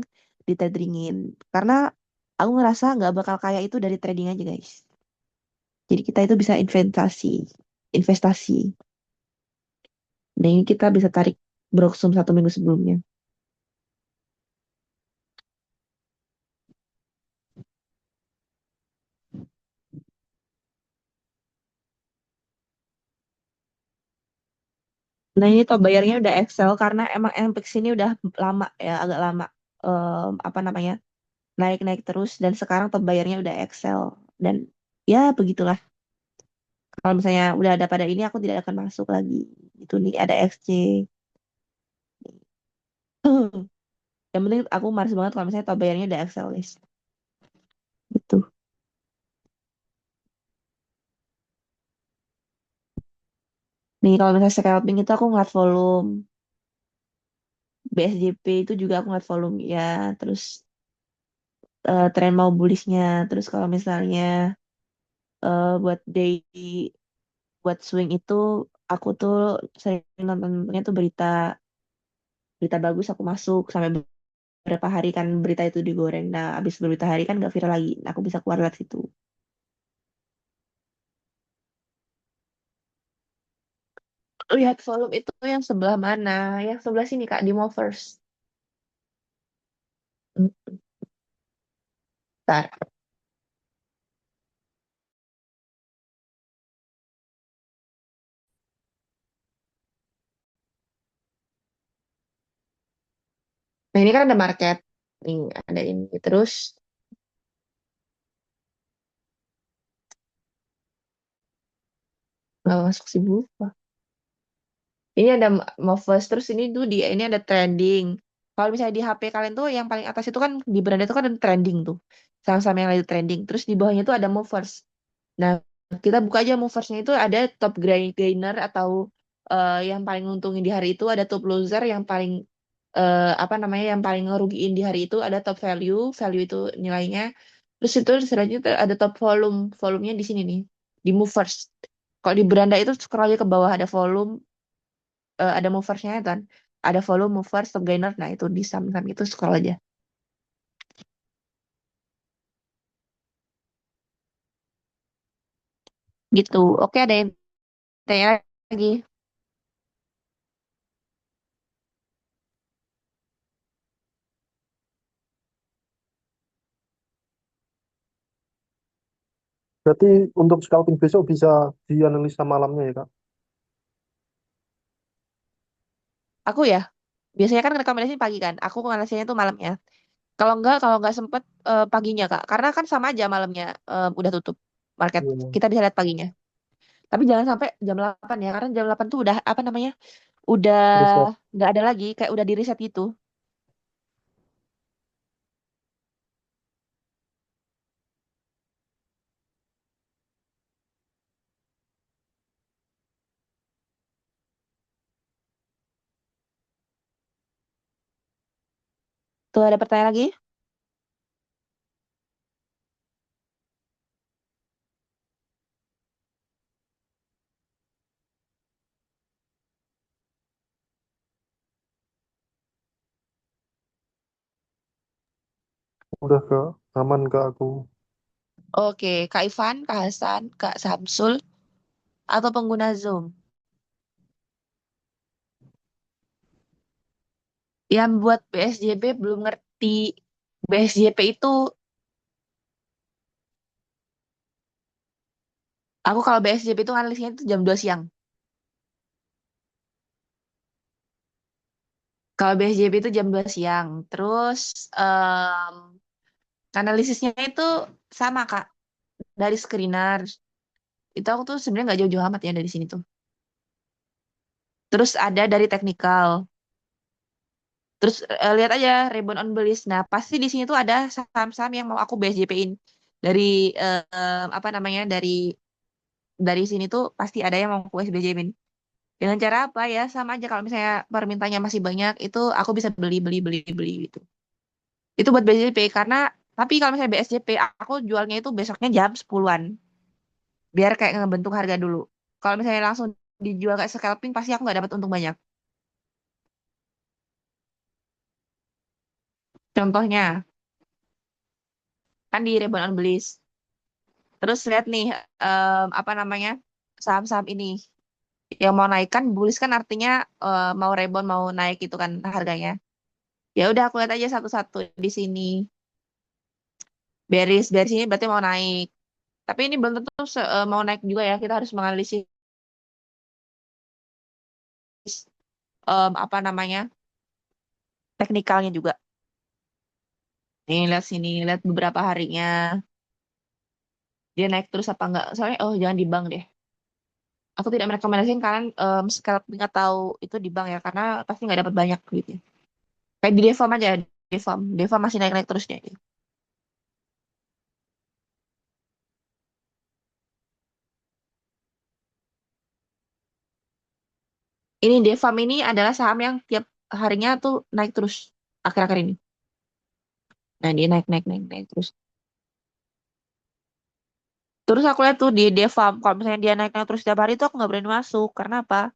ditradingin. Karena aku ngerasa nggak bakal kaya itu dari trading aja guys. Jadi kita itu bisa investasi. Dan ini kita bisa tarik Broksum 1 minggu sebelumnya. Nah ini top bayarnya udah Excel karena emang MPX ini udah lama ya, agak lama. Apa namanya, naik-naik terus dan sekarang top bayarnya udah Excel. Dan ya begitulah. Kalau misalnya udah ada pada ini aku tidak akan masuk lagi. Itu nih ada XC. Yang penting aku males banget kalau misalnya top bayarnya udah Excel guys. Gitu. Nih kalau misalnya scalping itu aku ngeliat volume. BSJP itu juga aku ngeliat volume ya. Terus tren mau bullishnya. Terus kalau misalnya buat buat swing itu aku tuh sering nontonnya tuh berita berita bagus aku masuk sampai beberapa hari kan berita itu digoreng. Nah, abis beberapa hari kan nggak viral lagi. Nah, aku bisa keluar lewat situ. Lihat volume itu yang sebelah mana? Yang sebelah sini Kak, di Movers. Hmm, Bentar. Nah, ini kan ada market. Nih, ada ini. Terus nggak masuk sih Bu. Ini ada Movers. Terus ini tuh ini ada trending. Kalau misalnya di HP kalian tuh yang paling atas itu kan di beranda itu kan ada trending tuh. Sama-sama yang lagi trending. Terus di bawahnya tuh ada Movers. Nah, kita buka aja moversnya itu ada top gainer atau yang paling nguntungin di hari itu, ada top loser yang paling apa namanya yang paling ngerugiin di hari itu, ada top value, value itu nilainya. Terus itu selanjutnya ada top volume, volumenya di sini nih, di movers. Kalau di beranda itu scroll aja ke bawah ada volume, ada moversnya kan, ada volume, movers, top gainer. Nah itu di saham-saham itu scroll aja. Gitu. Oke, ada yang tanya lagi? Berarti untuk scouting besok bisa dianalisa malamnya ya, Kak? Aku ya, biasanya kan rekomendasi pagi kan. Aku nganalisinnya tuh malamnya. Kalau nggak sempet paginya Kak. Karena kan sama aja malamnya udah tutup market. Iya, Kita bisa lihat paginya. Tapi jangan sampai jam 8 ya. Karena jam 8 tuh udah apa namanya? Udah riset. nggak ada lagi. Kayak udah di reset gitu. Tuh ada pertanyaan lagi? Udah, Kak. Aman, Kak, aku. Oke, Kak Ivan, Kak Hasan, Kak Samsul, atau pengguna Zoom. Yang buat BSJP belum ngerti. BSJP itu, aku kalau BSJP itu analisnya itu jam 2 siang. Kalau BSJP itu jam 2 siang. Terus analisisnya itu sama Kak, dari screener. Itu aku tuh sebenarnya nggak jauh-jauh amat ya dari sini tuh. Terus ada dari teknikal. Terus lihat aja rebound on bearish. Nah, pasti di sini tuh ada saham-saham yang mau aku BSJP-in dari apa namanya dari sini tuh pasti ada yang mau aku SBJ-in. Dengan cara apa ya? Sama aja kalau misalnya permintaannya masih banyak, itu aku bisa beli gitu. Itu buat BSJP karena tapi kalau misalnya BSJP aku jualnya itu besoknya jam 10-an. Biar kayak ngebentuk harga dulu. Kalau misalnya langsung dijual kayak scalping pasti aku nggak dapat untung banyak. Contohnya kan di rebound on bearish. Terus lihat nih apa namanya saham-saham ini yang mau naikkan bullish kan artinya mau rebound mau naik gitu kan harganya. Ya udah aku lihat aja satu-satu di sini. Bearish ini berarti mau naik. Tapi ini belum tentu mau naik juga ya. Kita harus menganalisis apa namanya teknikalnya juga. Nih lihat sini, lihat beberapa harinya. Dia naik terus apa enggak? Soalnya oh jangan di bank deh. Aku tidak merekomendasikan kalian scalping atau itu di bank ya karena pasti nggak dapat banyak duitnya. Kayak di Devam aja, Devam masih naik-naik terusnya. Ini Devam ini adalah saham yang tiap harinya tuh naik terus akhir-akhir ini. Nah, dia naik terus. Terus aku lihat tuh di Devam, kalau misalnya dia naik-naik terus setiap hari tuh aku nggak berani masuk. Karena apa?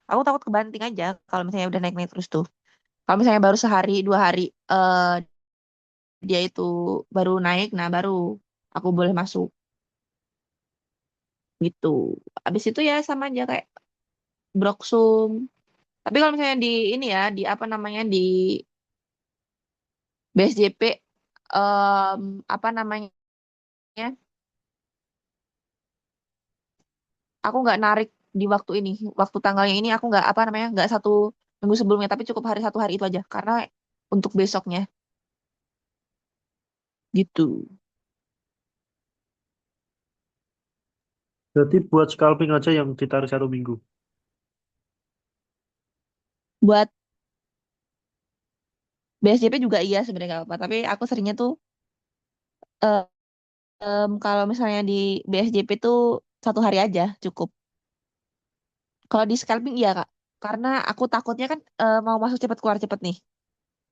Aku takut kebanting aja kalau misalnya udah naik-naik terus tuh. Kalau misalnya baru sehari, 2 hari dia itu baru naik, nah baru aku boleh masuk gitu. Habis itu ya sama aja kayak Broksum. Tapi kalau misalnya di ini ya, di apa namanya di BSJP apa namanya? Aku nggak narik di waktu ini, waktu tanggalnya ini aku nggak apa namanya nggak 1 minggu sebelumnya, tapi cukup hari 1 hari itu aja karena untuk besoknya gitu. Berarti buat scalping aja yang ditarik 1 minggu. Buat BSJP juga iya sebenarnya nggak apa, tapi aku seringnya tuh eh, kalau misalnya di BSJP tuh 1 hari aja cukup. Kalau di scalping iya Kak, karena aku takutnya kan mau masuk cepet keluar cepet nih.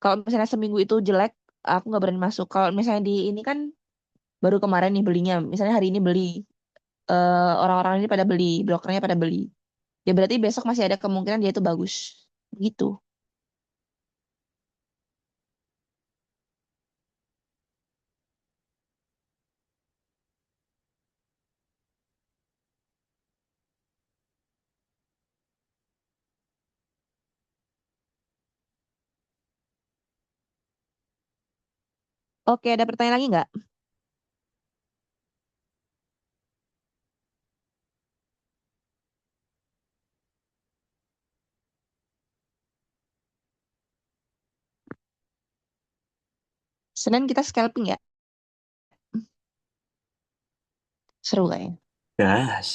Kalau misalnya seminggu itu jelek, aku nggak berani masuk. Kalau misalnya di ini kan baru kemarin nih belinya, misalnya hari ini beli, orang-orang ini pada beli, brokernya pada beli. Ya berarti besok masih ada kemungkinan dia itu bagus. Gitu. Oke, ada pertanyaan lagi nggak? Senin kita scalping ya? Seru kayaknya. Gas.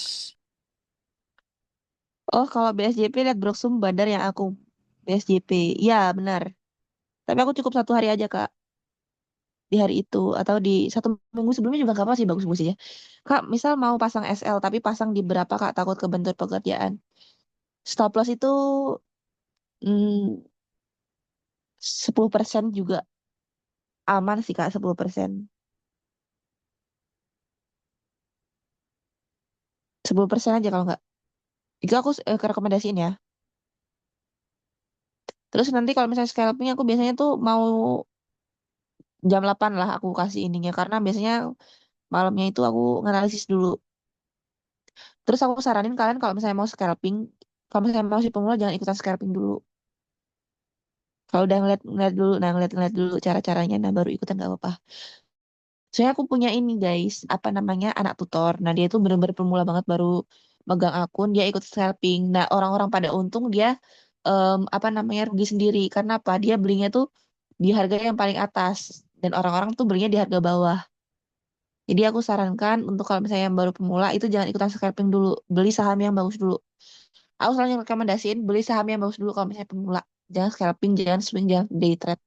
Oh, kalau BSJP lihat Broksum Badar yang aku BSJP. Iya, benar. Tapi aku cukup 1 hari aja, Kak. Di hari itu. Atau di 1 minggu sebelumnya juga gak apa sih, bagus-bagus aja. Kak, misal mau pasang SL, tapi pasang di berapa, Kak? Takut kebentur pekerjaan. Stop loss itu 10% juga aman sih, Kak, 10%. 10% aja kalau nggak. Itu aku rekomendasiin ya. Terus nanti kalau misalnya scalping aku biasanya tuh mau jam 8 lah aku kasih ininya. Karena biasanya malamnya itu aku nganalisis dulu. Terus aku saranin kalian kalau misalnya mau scalping, kalau misalnya mau si pemula jangan ikutan scalping dulu. Kalau udah ngeliat dulu, nah ngeliat dulu cara-caranya, nah baru ikutan gak apa-apa. Soalnya aku punya ini guys, apa namanya anak tutor. Nah dia itu bener-bener pemula banget baru megang akun, dia ikut scalping. Nah orang-orang pada untung dia apa namanya rugi sendiri. Karena apa? Dia belinya tuh di harga yang paling atas dan orang-orang tuh belinya di harga bawah. Jadi aku sarankan untuk kalau misalnya yang baru pemula itu jangan ikutan scalping dulu, beli saham yang bagus dulu. Aku selalu rekomendasiin beli saham yang bagus dulu kalau misalnya pemula. Jangan scalping, jangan swing, jangan day trade.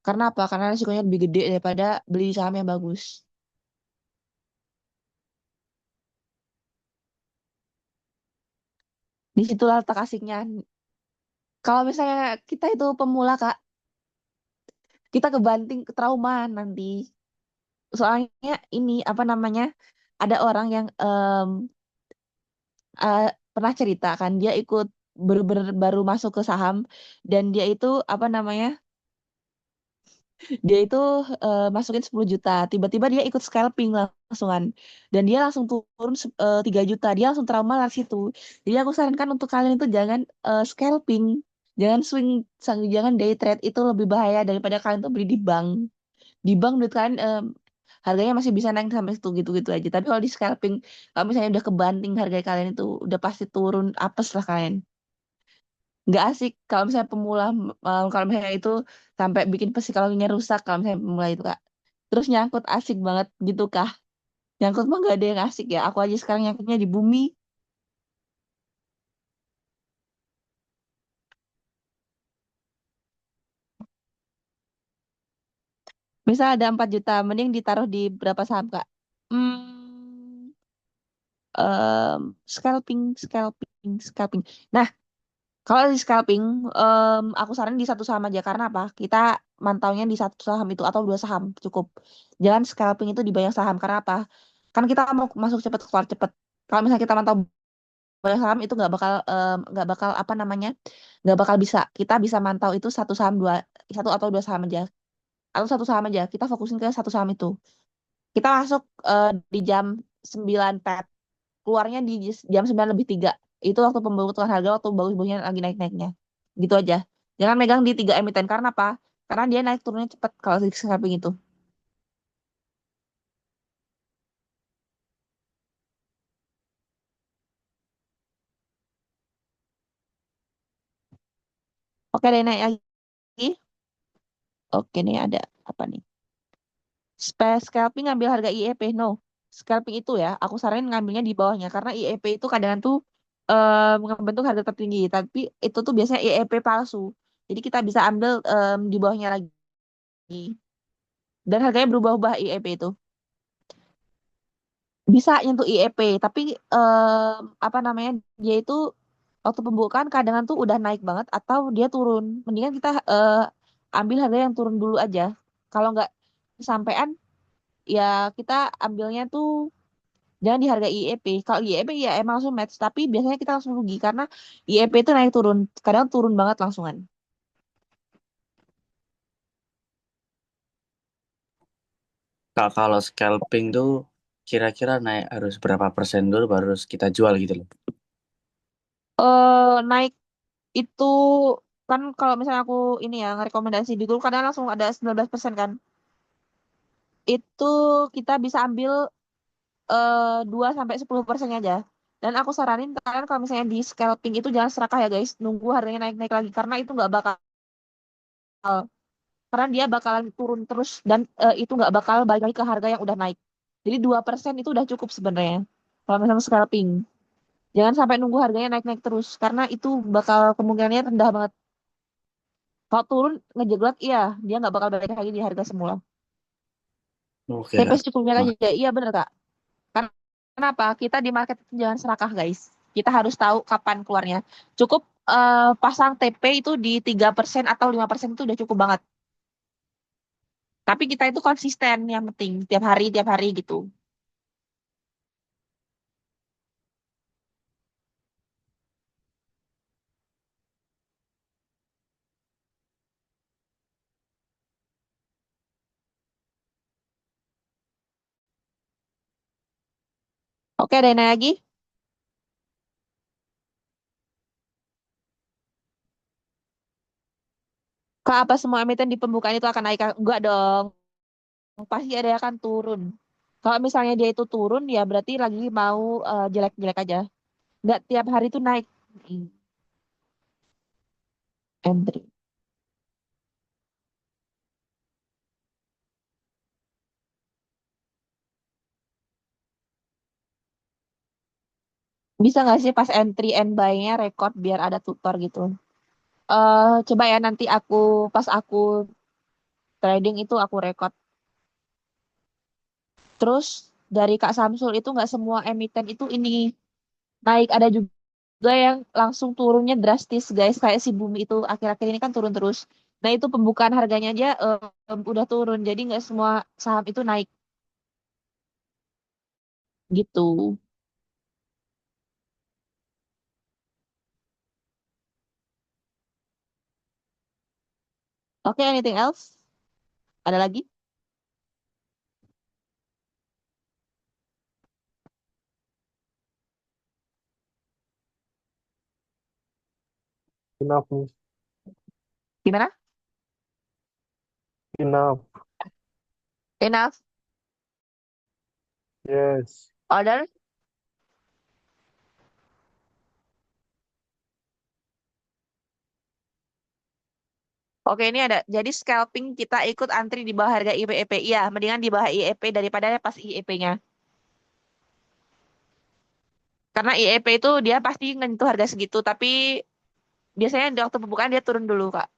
Karena apa? Karena risikonya lebih gede daripada beli di saham yang bagus. Di situlah letak asiknya. Kalau misalnya kita itu pemula, Kak, kita kebanting ke trauma nanti. Soalnya ini apa namanya? Ada orang yang eh, pernah cerita kan dia ikut baru masuk ke saham dan dia itu apa namanya? Dia itu masukin 10 juta, tiba-tiba dia ikut scalping langsungan dan dia langsung turun 3 juta. Dia langsung trauma dari situ. Jadi aku sarankan untuk kalian itu jangan scalping, jangan swing, jangan day trade, itu lebih bahaya daripada kalian tuh beli di bank. Di bank duit kalian harganya masih bisa naik sampai situ gitu-gitu aja. Tapi kalau di scalping, kalau misalnya udah kebanting harga kalian itu udah pasti turun apes lah kalian. Nggak asik kalau misalnya pemula, kalau misalnya itu sampai bikin psikologinya rusak kalau misalnya pemula itu, Kak. Terus nyangkut asik banget gitu kah? Nyangkut mah nggak ada yang asik ya. Aku aja sekarang nyangkutnya di bumi. Misal ada 4 juta, mending ditaruh di berapa saham, Kak? Hmm, scalping, scalping, scalping. Nah, kalau di scalping, aku saran di satu saham aja. Karena apa? Kita mantaunya di satu saham itu atau dua saham cukup. Jangan scalping itu di banyak saham. Karena apa? Kan kita mau masuk cepet keluar cepet. Kalau misalnya kita mantau banyak saham itu nggak bakal apa namanya, nggak bakal bisa. Kita bisa mantau itu satu saham dua, satu atau dua saham aja, atau satu saham aja. Kita fokusin ke satu saham itu. Kita masuk di jam 9 pet, keluarnya di jam 9 lebih 3. Itu waktu pembentukan harga, waktu bagus-bagusnya lagi naik-naiknya. Gitu aja. Jangan megang di 3 emiten. Karena apa? Karena dia naik turunnya cepat kalau di scalping itu. Oke deh, naik lagi. Oke nih, ada apa nih? Scalping ngambil harga IEP. No. Scalping itu ya, aku saranin ngambilnya di bawahnya. Karena IEP itu kadang tuh membentuk harga tertinggi. Tapi itu tuh biasanya IEP palsu. Jadi kita bisa ambil di bawahnya lagi. Dan harganya berubah-ubah IEP itu. Bisa nyentuh IEP, tapi apa namanya, dia itu waktu pembukaan kadang tuh udah naik banget atau dia turun. Mendingan kita ambil harga yang turun dulu aja. Kalau nggak kesampean, ya kita ambilnya tuh jangan di harga IEP. Kalau IEP ya emang langsung match, tapi biasanya kita langsung rugi karena IEP itu naik turun. Kadang turun banget langsungan. Kak, kalau scalping tuh kira-kira naik harus berapa persen dulu baru harus kita jual gitu loh. Naik itu kan kalau misalnya aku ini ya ngerekomendasi di Google kadang langsung ada 19% kan. Itu kita bisa ambil 2 sampai 10% aja. Dan aku saranin kalian kalau misalnya di scalping itu jangan serakah ya guys, nunggu harganya naik-naik lagi karena itu nggak bakal, karena dia bakalan turun terus dan itu nggak bakal balik lagi ke harga yang udah naik. Jadi 2% itu udah cukup sebenarnya. Kalau misalnya scalping, jangan sampai nunggu harganya naik-naik terus karena itu bakal kemungkinannya rendah banget. Kalau turun ngejeglat, iya dia nggak bakal balik lagi di harga semula. Oke, TP Kak. secukupnya Nah, aja, iya bener Kak. Kenapa? Kita di market itu jangan serakah, guys. Kita harus tahu kapan keluarnya. Cukup pasang TP itu di 3% atau 5% itu udah cukup banget. Tapi kita itu konsisten yang penting. Tiap hari gitu. Oke, ada yang nanya lagi? Kak, apa semua emiten di pembukaan itu akan naik? Enggak dong. Pasti ada yang akan turun. Kalau misalnya dia itu turun, ya berarti lagi mau jelek-jelek aja. Enggak tiap hari itu naik. Hmm, entry. Bisa nggak sih pas entry and buy-nya record biar ada tutor gitu? Coba ya nanti aku pas aku trading itu aku record. Terus dari Kak Samsul itu nggak semua emiten itu ini naik, ada juga yang langsung turunnya drastis guys, kayak si Bumi itu akhir-akhir ini kan turun terus. Nah itu pembukaan harganya aja udah turun, jadi nggak semua saham itu naik gitu. Oke, anything else? Ada lagi? Enough, Gimana? enough. Enough? Yes. Order? Oke, ini ada. Jadi scalping kita ikut antri di bawah harga IEP. Iya, mendingan di bawah IEP daripada pas IEP-nya. Karena IEP itu dia pasti nyentuh harga segitu, tapi biasanya di waktu pembukaan dia turun dulu, Kak.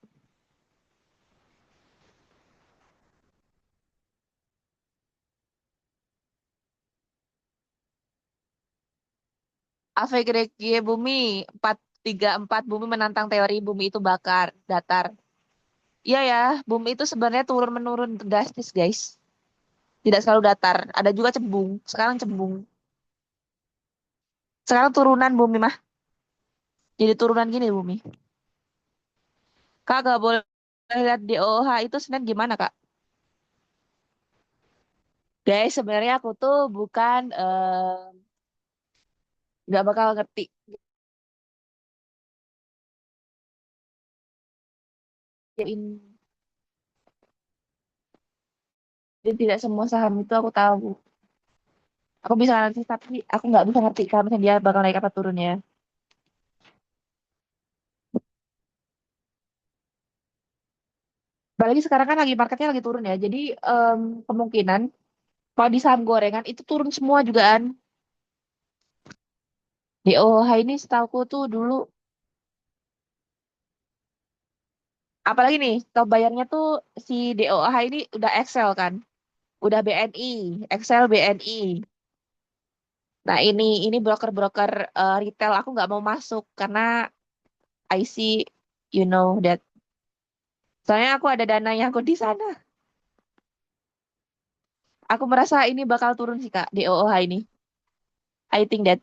AVGRG Bumi 434 Bumi menantang teori Bumi itu bakar datar. Iya ya, Bumi itu sebenarnya turun menurun drastis, guys. Tidak selalu datar, ada juga cembung. Sekarang cembung. Sekarang turunan Bumi mah. Jadi turunan gini Bumi. Kak gak boleh lihat DOH itu sebenarnya gimana, Kak? Guys, sebenarnya aku tuh bukan nggak bakal ngerti. Ini jadi tidak semua saham itu aku tahu. Aku bisa analisis tapi aku nggak bisa ngerti kalau misalnya dia bakal naik apa turun ya. Apalagi sekarang kan lagi marketnya lagi turun ya. Jadi kemungkinan kalau di saham gorengan itu turun semua juga kan. Di OOH ini setahuku tuh dulu, apalagi nih, top bayarnya tuh si DOH ini udah Excel kan. Udah BNI, Excel BNI. Nah ini broker-broker retail aku nggak mau masuk karena I see, you know that. Soalnya aku ada dana yang aku di sana. Aku merasa ini bakal turun sih Kak, DOOH ini. I think that.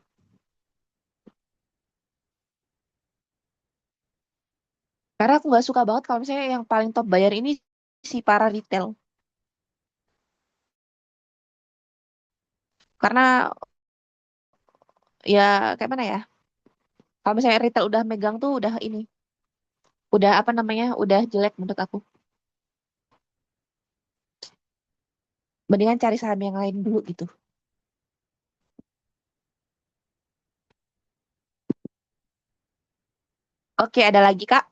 Karena aku nggak suka banget kalau misalnya yang paling top bayar ini si para retail. Karena ya kayak mana ya? Kalau misalnya retail udah megang tuh udah ini. Udah apa namanya? Udah jelek menurut aku. Mendingan cari saham yang lain dulu gitu. Oke, ada lagi Kak.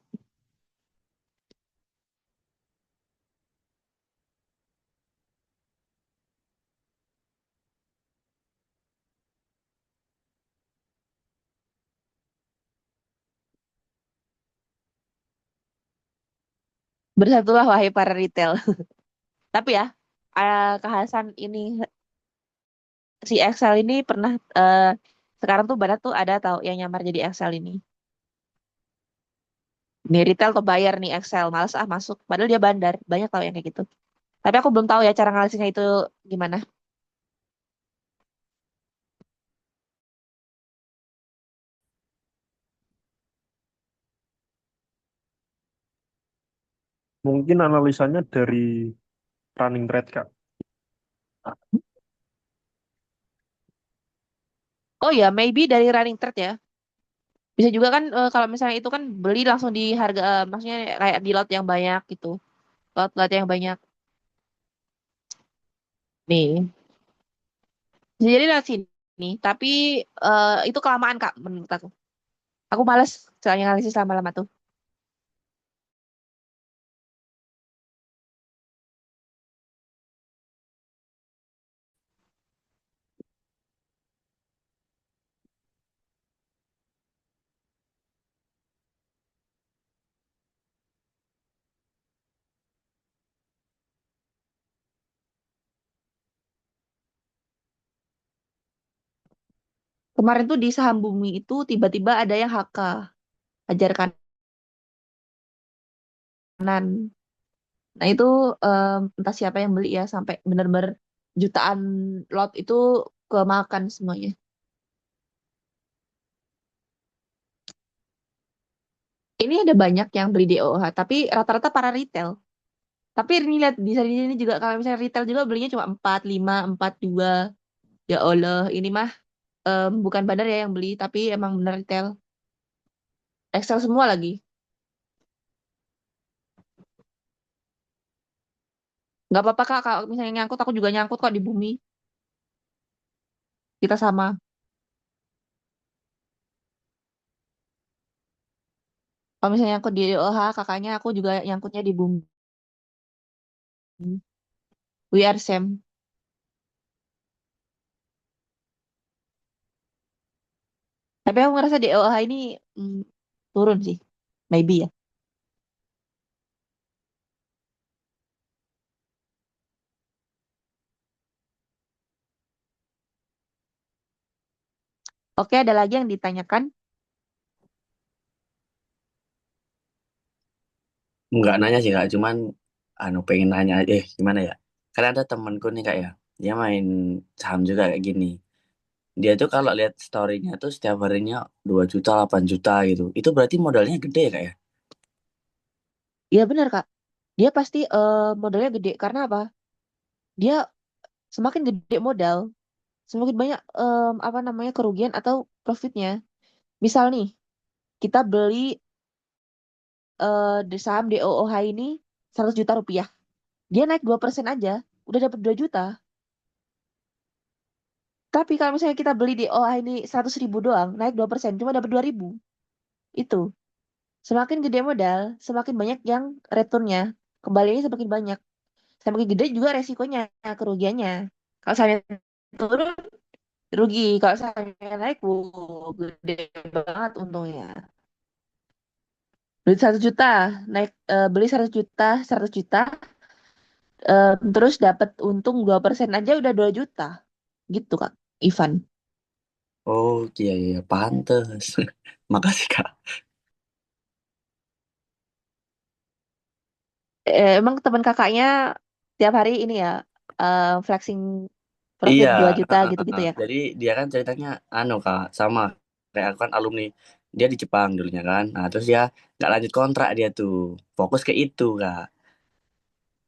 Bersatulah wahai para retail. Tapi ya, Kak Hasan ini si Excel ini pernah sekarang tuh Barat tuh ada tahu yang nyamar jadi Excel ini. Nih retail tuh bayar nih Excel, males ah masuk. Padahal dia bandar, banyak tahu yang kayak gitu. Tapi aku belum tahu ya cara analisisnya itu gimana. Mungkin analisanya dari running trade, Kak. Oh ya, maybe dari running trade ya. Bisa juga kan kalau misalnya itu kan beli langsung di harga, maksudnya kayak di lot yang banyak gitu. Lot-lot yang banyak. Nih, bisa jadi lewat sini. Tapi itu kelamaan Kak menurut aku. Aku males soalnya analisis lama-lama tuh. Kemarin tuh di saham Bumi itu tiba-tiba ada yang HK, hajar kanan. Nah itu entah siapa yang beli ya sampai benar-benar jutaan lot itu kemakan semuanya. Ini ada banyak yang beli DOH, tapi rata-rata para retail. Tapi ini lihat di sini juga kalau misalnya retail juga belinya cuma 45, 42. Ya Allah, ini mah bukan bandar ya yang beli, tapi emang bener retail. Excel semua lagi. Nggak apa-apa Kak, kalau misalnya nyangkut, aku juga nyangkut kok di Bumi. Kita sama. Kalau misalnya nyangkut di DOH, kakaknya aku juga nyangkutnya di Bumi. We are same. Tapi aku ngerasa DOH ini mm, turun sih. Maybe ya. Oke, ada lagi yang ditanyakan? Nggak nanya sih kak, cuman pengen nanya gimana ya? Karena ada temanku nih kak ya, dia main saham juga kayak gini. Dia tuh kalau lihat storynya tuh setiap harinya 2 juta, 8 juta gitu. Itu berarti modalnya gede ya kak ya? Iya benar Kak. Dia pasti modalnya gede. Karena apa? Dia semakin gede modal, semakin banyak apa namanya kerugian atau profitnya. Misal nih, kita beli di saham DOOH ini 100 juta rupiah. Dia naik 2% aja, udah dapat 2 juta. Tapi kalau misalnya kita beli di OH ini 100 ribu doang, naik 2%, cuma dapat 2 ribu. Itu. Semakin gede modal, semakin banyak yang returnnya. Kembalinya semakin banyak. Semakin gede juga resikonya, kerugiannya. Kalau sahamnya turun, rugi. Kalau sahamnya naik, gede banget untungnya. Beli 100 juta, naik beli 100 juta, 100 juta, terus dapat untung 2% aja udah 2 juta. Gitu, Kak. Ivan. Oh iya iya pantes. Makasih kak. Emang teman kakaknya tiap hari ini ya flexing Iya, profit 2 juta gitu-gitu ya, Kak? jadi dia kan ceritanya kak sama kayak aku kan alumni dia di Jepang dulunya kan. Nah terus dia nggak lanjut kontrak dia tuh fokus ke itu kak.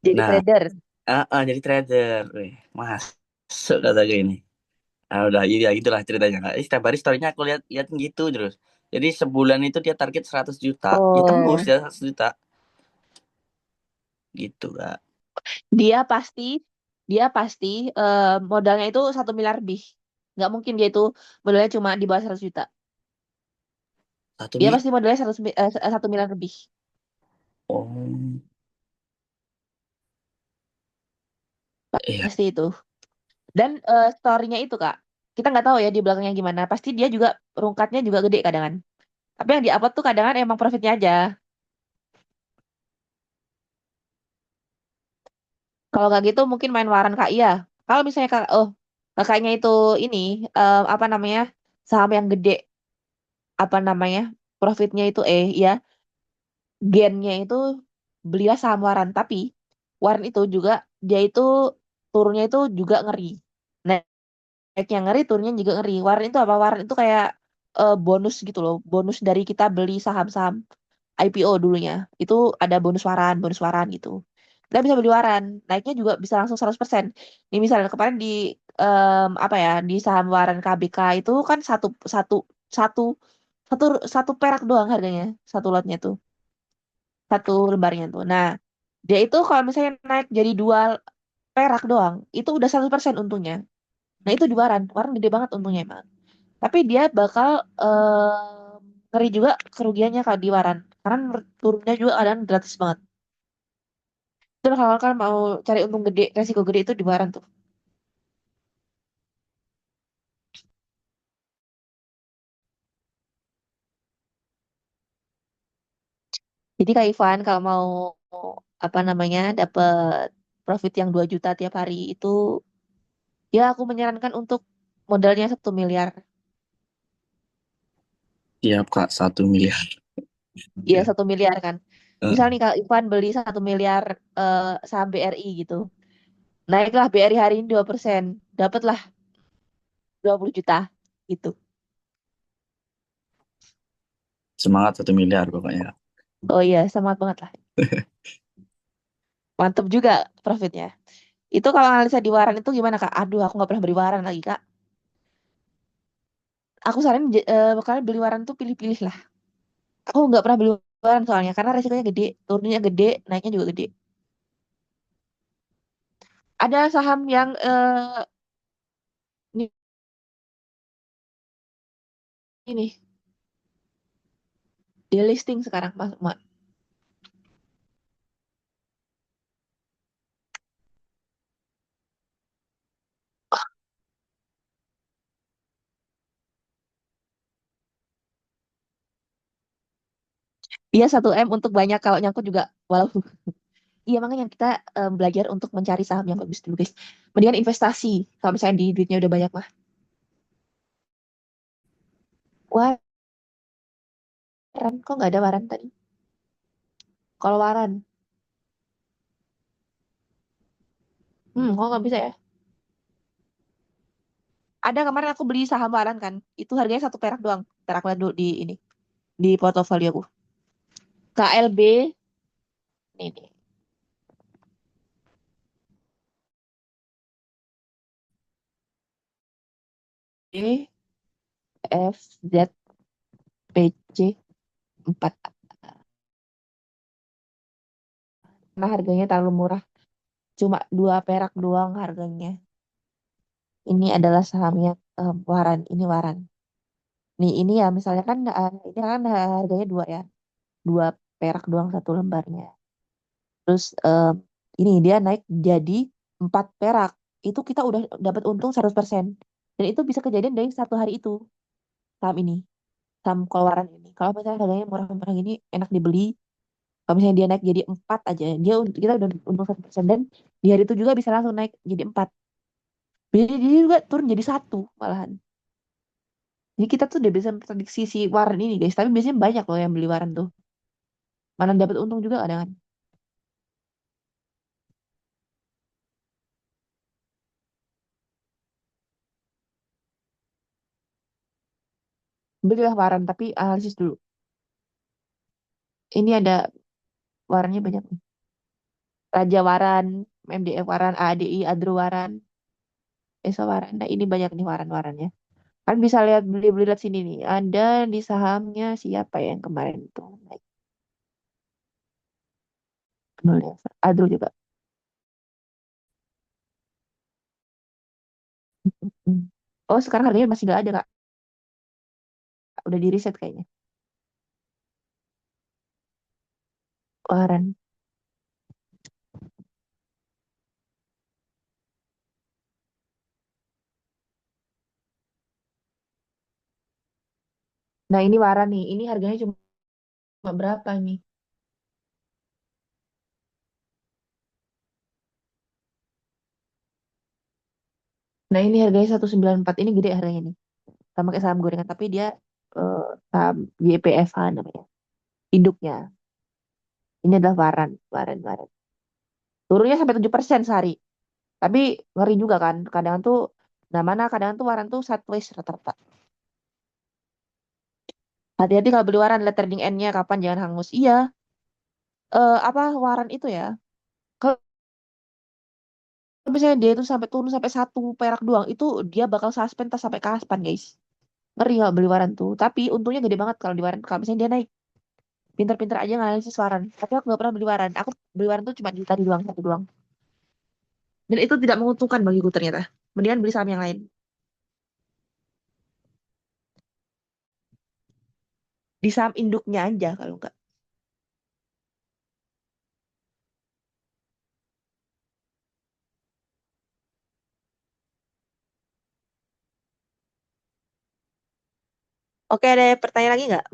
Jadi Nah, trader. jadi trader. Masuk kata gue ini. Ah udah iya gitulah ceritanya kak. Setiap hari storynya aku lihat lihat gitu terus. Jadi sebulan itu dia target 100 juta, ya tembus Oh, ya 100 juta gitu kak. dia pasti dia pasti modalnya itu 1 miliar lebih. Nggak mungkin dia itu modalnya cuma di bawah 100 juta. Satu Dia mil. pasti modalnya 1 miliar lebih. Oh iya. Pasti itu. Dan story-nya itu, Kak. Kita nggak tahu ya di belakangnya gimana. Pasti dia juga rungkatnya juga gede kadangan. Tapi yang di-upload tuh kadangan emang profitnya aja. Kalau nggak gitu mungkin main waran Kak. Iya. Kalau misalnya Kak, oh kakaknya itu ini apa namanya saham yang gede apa namanya profitnya itu ya gennya itu belilah saham waran. Tapi waran itu juga dia itu turunnya itu juga ngeri. Naiknya ngeri, turunnya juga ngeri. Waran itu apa? Waran itu kayak bonus gitu loh. Bonus dari kita beli saham-saham IPO dulunya. Itu ada bonus waran gitu. Kita bisa beli waran, naiknya juga bisa langsung 100%. Ini misalnya kemarin di apa ya, di saham waran KBK itu kan satu satu satu satu satu perak doang harganya, satu lotnya tuh, satu lembarnya tuh. Nah, dia itu kalau misalnya naik jadi 2 perak doang, itu udah 100% untungnya. Nah, itu di waran. Waran gede banget untungnya emang. Tapi dia bakal ngeri juga kerugiannya kalau di waran. Karena turunnya juga kadang gratis banget. Terus kalau kan mau cari untung gede, resiko gede itu di waran tuh. Jadi Kak Ivan kalau mau apa namanya dapat profit yang 2 juta tiap hari itu ya aku menyarankan untuk modalnya 1 miliar. Siap Kak, 1 miliar. Iya Ya. 1 miliar kan. Misal Heeh. nih Kak Ivan beli 1 miliar saham BRI gitu. Naiklah BRI hari ini 2%. Dapatlah 20 juta gitu. Semangat 1 miliar pokoknya. Oh iya, semangat banget lah. Mantep juga profitnya. Itu kalau analisa di waran itu gimana Kak? Aduh, aku nggak pernah beli waran lagi Kak. Aku saranin kalian beli waran tuh pilih-pilih lah. Aku nggak pernah beli waran soalnya karena resikonya gede, turunnya gede, naiknya juga gede. Ada saham yang ini delisting sekarang Mas. Iya 1 M untuk banyak kalau nyangkut juga walau iya makanya kita belajar untuk mencari saham yang bagus dulu guys. Mendingan investasi kalau misalnya di duitnya udah banyak mah. Waran kok nggak ada waran tadi? Kalau waran, kok nggak bisa ya? Ada kemarin aku beli saham waran kan, itu harganya 1 perak doang. Ntar aku lihat dulu di ini di portofolio aku. KLB nih, nih. FZPC 4. Karena harganya terlalu murah, cuma 2 perak doang harganya. Ini adalah sahamnya waran, ini waran. Nih ini ya misalnya kan ini kan harganya 2 ya, 2 perak doang satu lembarnya. Terus ini dia naik jadi 4 perak. Itu kita udah dapat untung 100%. Dan itu bisa kejadian dari satu hari itu saham ini, saham keluaran ini. Kalau misalnya harganya murah-murah gini enak dibeli. Kalau misalnya dia naik jadi 4 aja, kita udah untung 100% dan di hari itu juga bisa langsung naik jadi 4. Jadi dia juga turun jadi 1 malahan. Jadi kita tuh udah bisa prediksi si waran ini guys. Tapi biasanya banyak loh yang beli waran tuh. Mana dapat untung juga kadang kan. Belilah waran tapi analisis dulu. Ini ada warannya banyak nih. Raja Waran, MDF Waran, ADI, Adro Waran, Esa Waran. Nah ini banyak nih waran-warannya. Kan bisa lihat beli-beli lihat sini nih. Ada di sahamnya siapa ya yang kemarin tuh naik. Nol ya. Adro juga. Hmm. Oh sekarang harganya masih nggak ada Kak. Udah di reset kayaknya. Waran. Nah ini waran nih. Ini harganya cuma berapa nih? Nah ini harganya 194. Ini gede harganya nih. Sama kayak saham gorengan. Tapi dia eh, saham YPFH namanya. Induknya. Ini adalah waran. Waran, waran. Turunnya sampai 7% sehari. Tapi ngeri juga kan. Kadang tuh, nah mana kadang tuh waran tuh sideways rata-rata. Hati-hati kalau beli waran, lihat trading end-nya kapan, jangan hangus. Iya, apa waran itu ya. Kalau misalnya dia itu sampai turun sampai 1 perak doang, itu dia bakal suspend tas sampai kapan, guys. Ngeri kalau beli waran tuh. Tapi untungnya gede banget kalau di waran. Kalau misalnya dia naik, pinter-pinter aja nganalisis waran. Tapi aku nggak pernah beli waran. Aku beli waran tuh cuma di tadi doang, satu doang. Dan itu tidak menguntungkan bagiku ternyata. Mendingan beli saham yang lain. Di saham induknya aja kalau nggak. Oke, ada pertanyaan lagi nggak?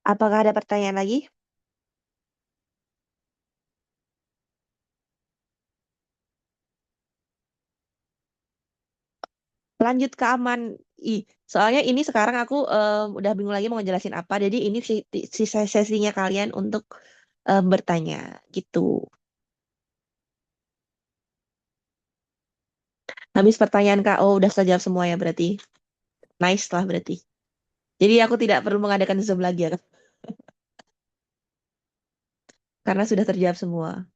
Apakah ada pertanyaan lagi? Lanjut ke aman. Soalnya ini sekarang aku udah bingung lagi mau ngejelasin apa. Jadi ini sesinya kalian untuk bertanya gitu. Habis pertanyaan Kak, oh udah terjawab semua ya berarti. Nice lah berarti. Jadi aku tidak perlu mengadakan Zoom lagi ya Kak, karena sudah terjawab semua.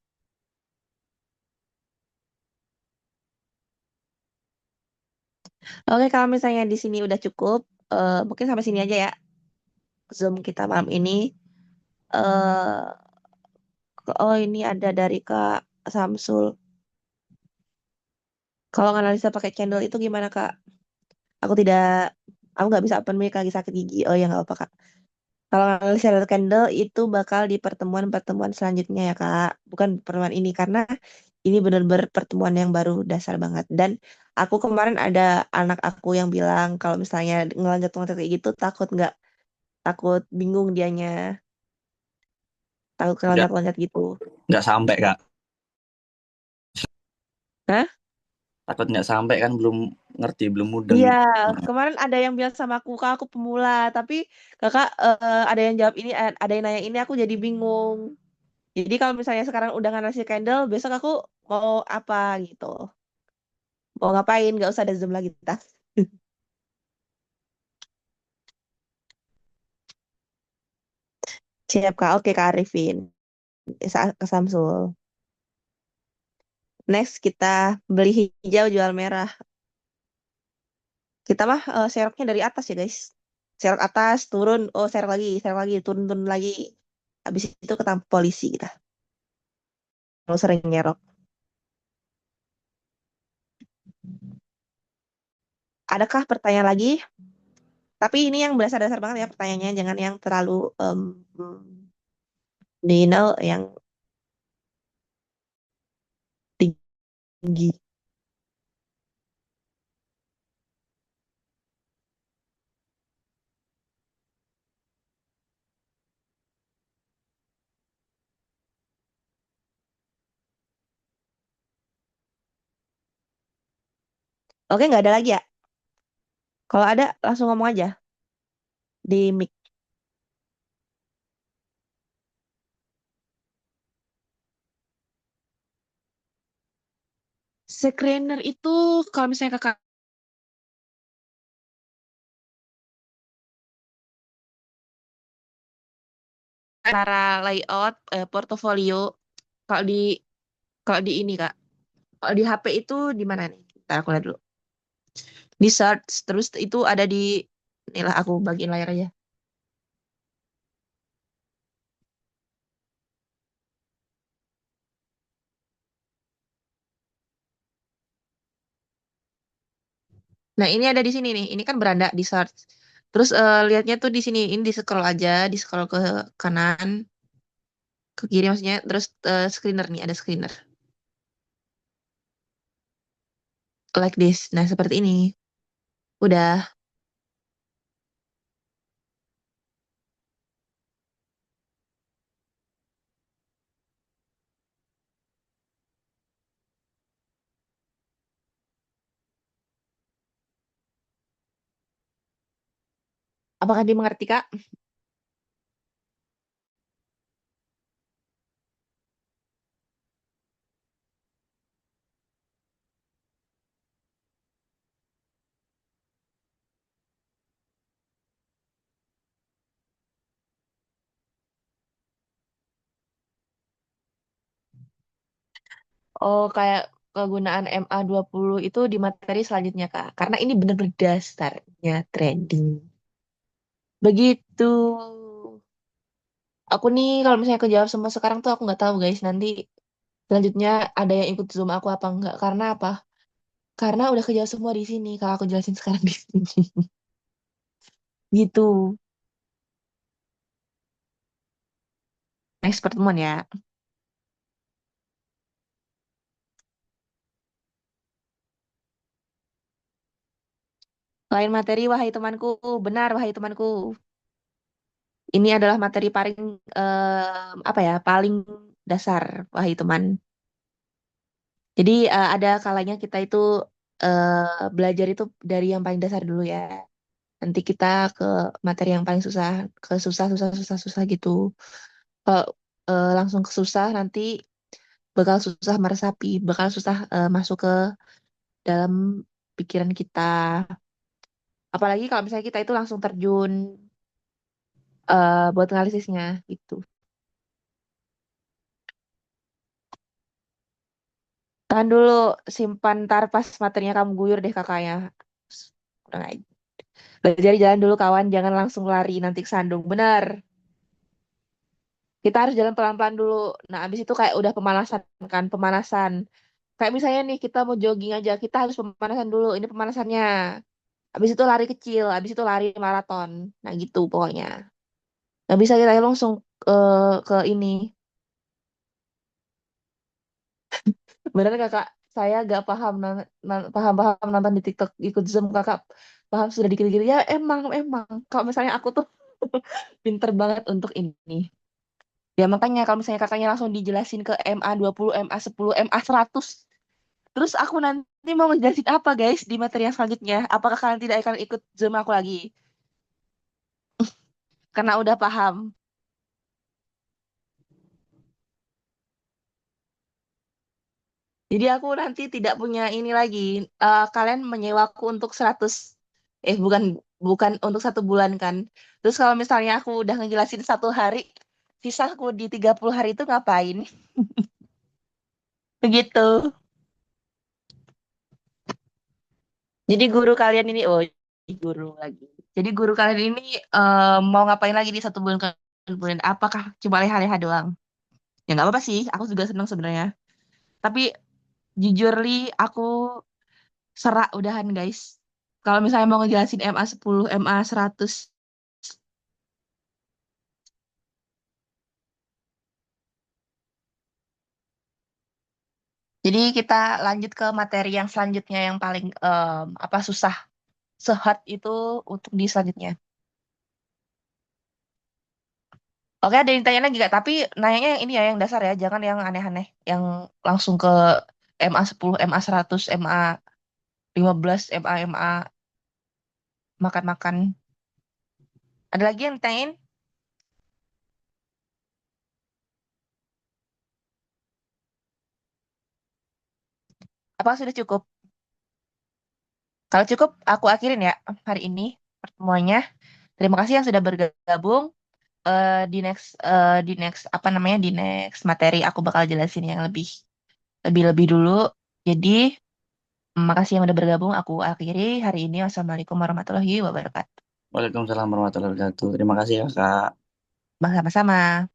Oke, kalau misalnya di sini udah cukup, mungkin sampai sini aja ya Zoom kita malam ini. eh oh ini ada dari Kak Samsul. Kalau analisa pakai candle itu gimana Kak? Aku tidak, aku nggak bisa open mic lagi sakit gigi. Oh ya nggak apa Kak. Kalau analisa dari candle itu bakal di pertemuan-pertemuan selanjutnya ya Kak. Bukan pertemuan ini karena ini benar-benar pertemuan yang baru dasar banget. Dan aku kemarin ada anak aku yang bilang kalau misalnya ngelanjut-ngelanjut kayak gitu takut bingung dianya, takut Nggak, keloncat-loncat gitu. nggak sampai, Kak. Hah? Takut nggak sampai kan belum ngerti, belum mudeng. Iya, kemarin ada yang bilang sama aku, Kak, aku pemula, tapi kakak ada yang jawab ini, ada yang nanya ini, aku jadi bingung. Jadi kalau misalnya sekarang udah ngasih candle, besok aku mau apa gitu. Mau ngapain, nggak usah ada Zoom lagi, kita. Siap, Kak. Oke, Kak Arifin. Ke Samsul. Next, kita beli hijau, jual merah. Kita mah seroknya dari atas ya, guys. Serok atas, turun. Oh, serok lagi, turun, turun lagi. Habis itu ketemu polisi kita. Kalau sering nyerok. Adakah pertanyaan lagi? Tapi ini yang dasar-dasar banget ya pertanyaannya. Jangan yang terlalu yang tinggi. Oke, nggak ada lagi ya? Kalau ada, langsung ngomong aja di mic. Screener itu kalau misalnya kakak antara layout, portofolio, kalau di kalau di ini kak, kalau di HP itu di mana nih? Ntar aku lihat dulu. Di search, terus itu ada di, inilah aku bagiin layar aja. Nah ini ada di sini nih, ini kan beranda di search. Terus lihatnya tuh di sini, ini di scroll aja, di scroll ke kanan, ke kiri maksudnya. Terus screener nih, ada screener. Like this. Nah seperti ini. Udah. Apakah dimengerti kak? Oh, kayak kegunaan MA20 itu di materi selanjutnya, Kak. Karena ini benar-benar dasarnya trading. Begitu. Aku nih, kalau misalnya kejawab semua sekarang tuh aku nggak tahu, guys. Nanti selanjutnya ada yang ikut Zoom aku apa enggak. Karena apa? Karena udah kejawab semua di sini. Kalau aku jelasin sekarang di sini. Gitu. Next pertemuan ya. Lain materi, wahai temanku. Benar, wahai temanku. Ini adalah materi paling apa ya, paling dasar, wahai teman. Jadi ada kalanya kita itu belajar itu dari yang paling dasar dulu ya. Nanti kita ke materi yang paling susah, ke susah, susah, susah, susah gitu. Kalau langsung ke susah nanti bakal susah meresapi, bakal susah masuk ke dalam pikiran kita. Apalagi kalau misalnya kita itu langsung terjun buat analisisnya gitu. Tahan dulu, simpan ntar pas materinya kamu guyur deh kakaknya. Kurang aja. Belajar jalan dulu kawan, jangan langsung lari nanti kesandung. Benar. Kita harus jalan pelan-pelan dulu. Nah, abis itu kayak udah pemanasan kan, pemanasan. Kayak misalnya nih kita mau jogging aja, kita harus pemanasan dulu. Ini pemanasannya. Abis itu lari kecil, abis itu lari maraton. Nah, gitu pokoknya. Nggak bisa kita langsung ke ini. Bener kakak, saya gak paham paham nonton di TikTok ikut Zoom kakak paham sudah dikit-dikit ya emang kalau misalnya aku tuh pinter banget untuk ini. Ya makanya kalau misalnya kakaknya langsung dijelasin ke MA 20, MA 10, MA 100, terus aku nanti mau ngejelasin apa guys di materi yang selanjutnya? Apakah kalian tidak akan ikut Zoom aku lagi? Karena udah paham. Jadi aku nanti tidak punya ini lagi. Kalian menyewaku untuk 100, bukan bukan untuk 1 bulan kan. Terus kalau misalnya aku udah ngejelasin 1 hari, sisaku di 30 hari itu ngapain? Begitu. Jadi guru kalian ini, oh guru lagi. Jadi guru kalian ini mau ngapain lagi di 1 bulan kemudian? Apakah cuma leha-leha doang? Ya nggak apa-apa sih, aku juga senang sebenarnya. Tapi jujur li, aku serak udahan guys. Kalau misalnya mau ngejelasin MA 10, MA 100. Jadi kita lanjut ke materi yang selanjutnya yang paling apa susah, sehat itu untuk di selanjutnya. Oke, ada yang tanya lagi gak? Tapi nanyanya yang ini ya, yang dasar ya, jangan yang aneh-aneh, yang langsung ke MA 10, MA 100, MA 15, MA makan-makan. Ada lagi yang ditanyain? Apa sudah cukup? Kalau cukup, aku akhirin ya hari ini pertemuannya. Terima kasih yang sudah bergabung. Di next apa namanya, di next materi aku bakal jelasin yang lebih lebih lebih dulu. Jadi, makasih yang udah bergabung. Aku akhiri hari ini. Wassalamualaikum warahmatullahi wabarakatuh. Waalaikumsalam warahmatullahi wabarakatuh. Terima kasih ya, Kak. Bang sama-sama.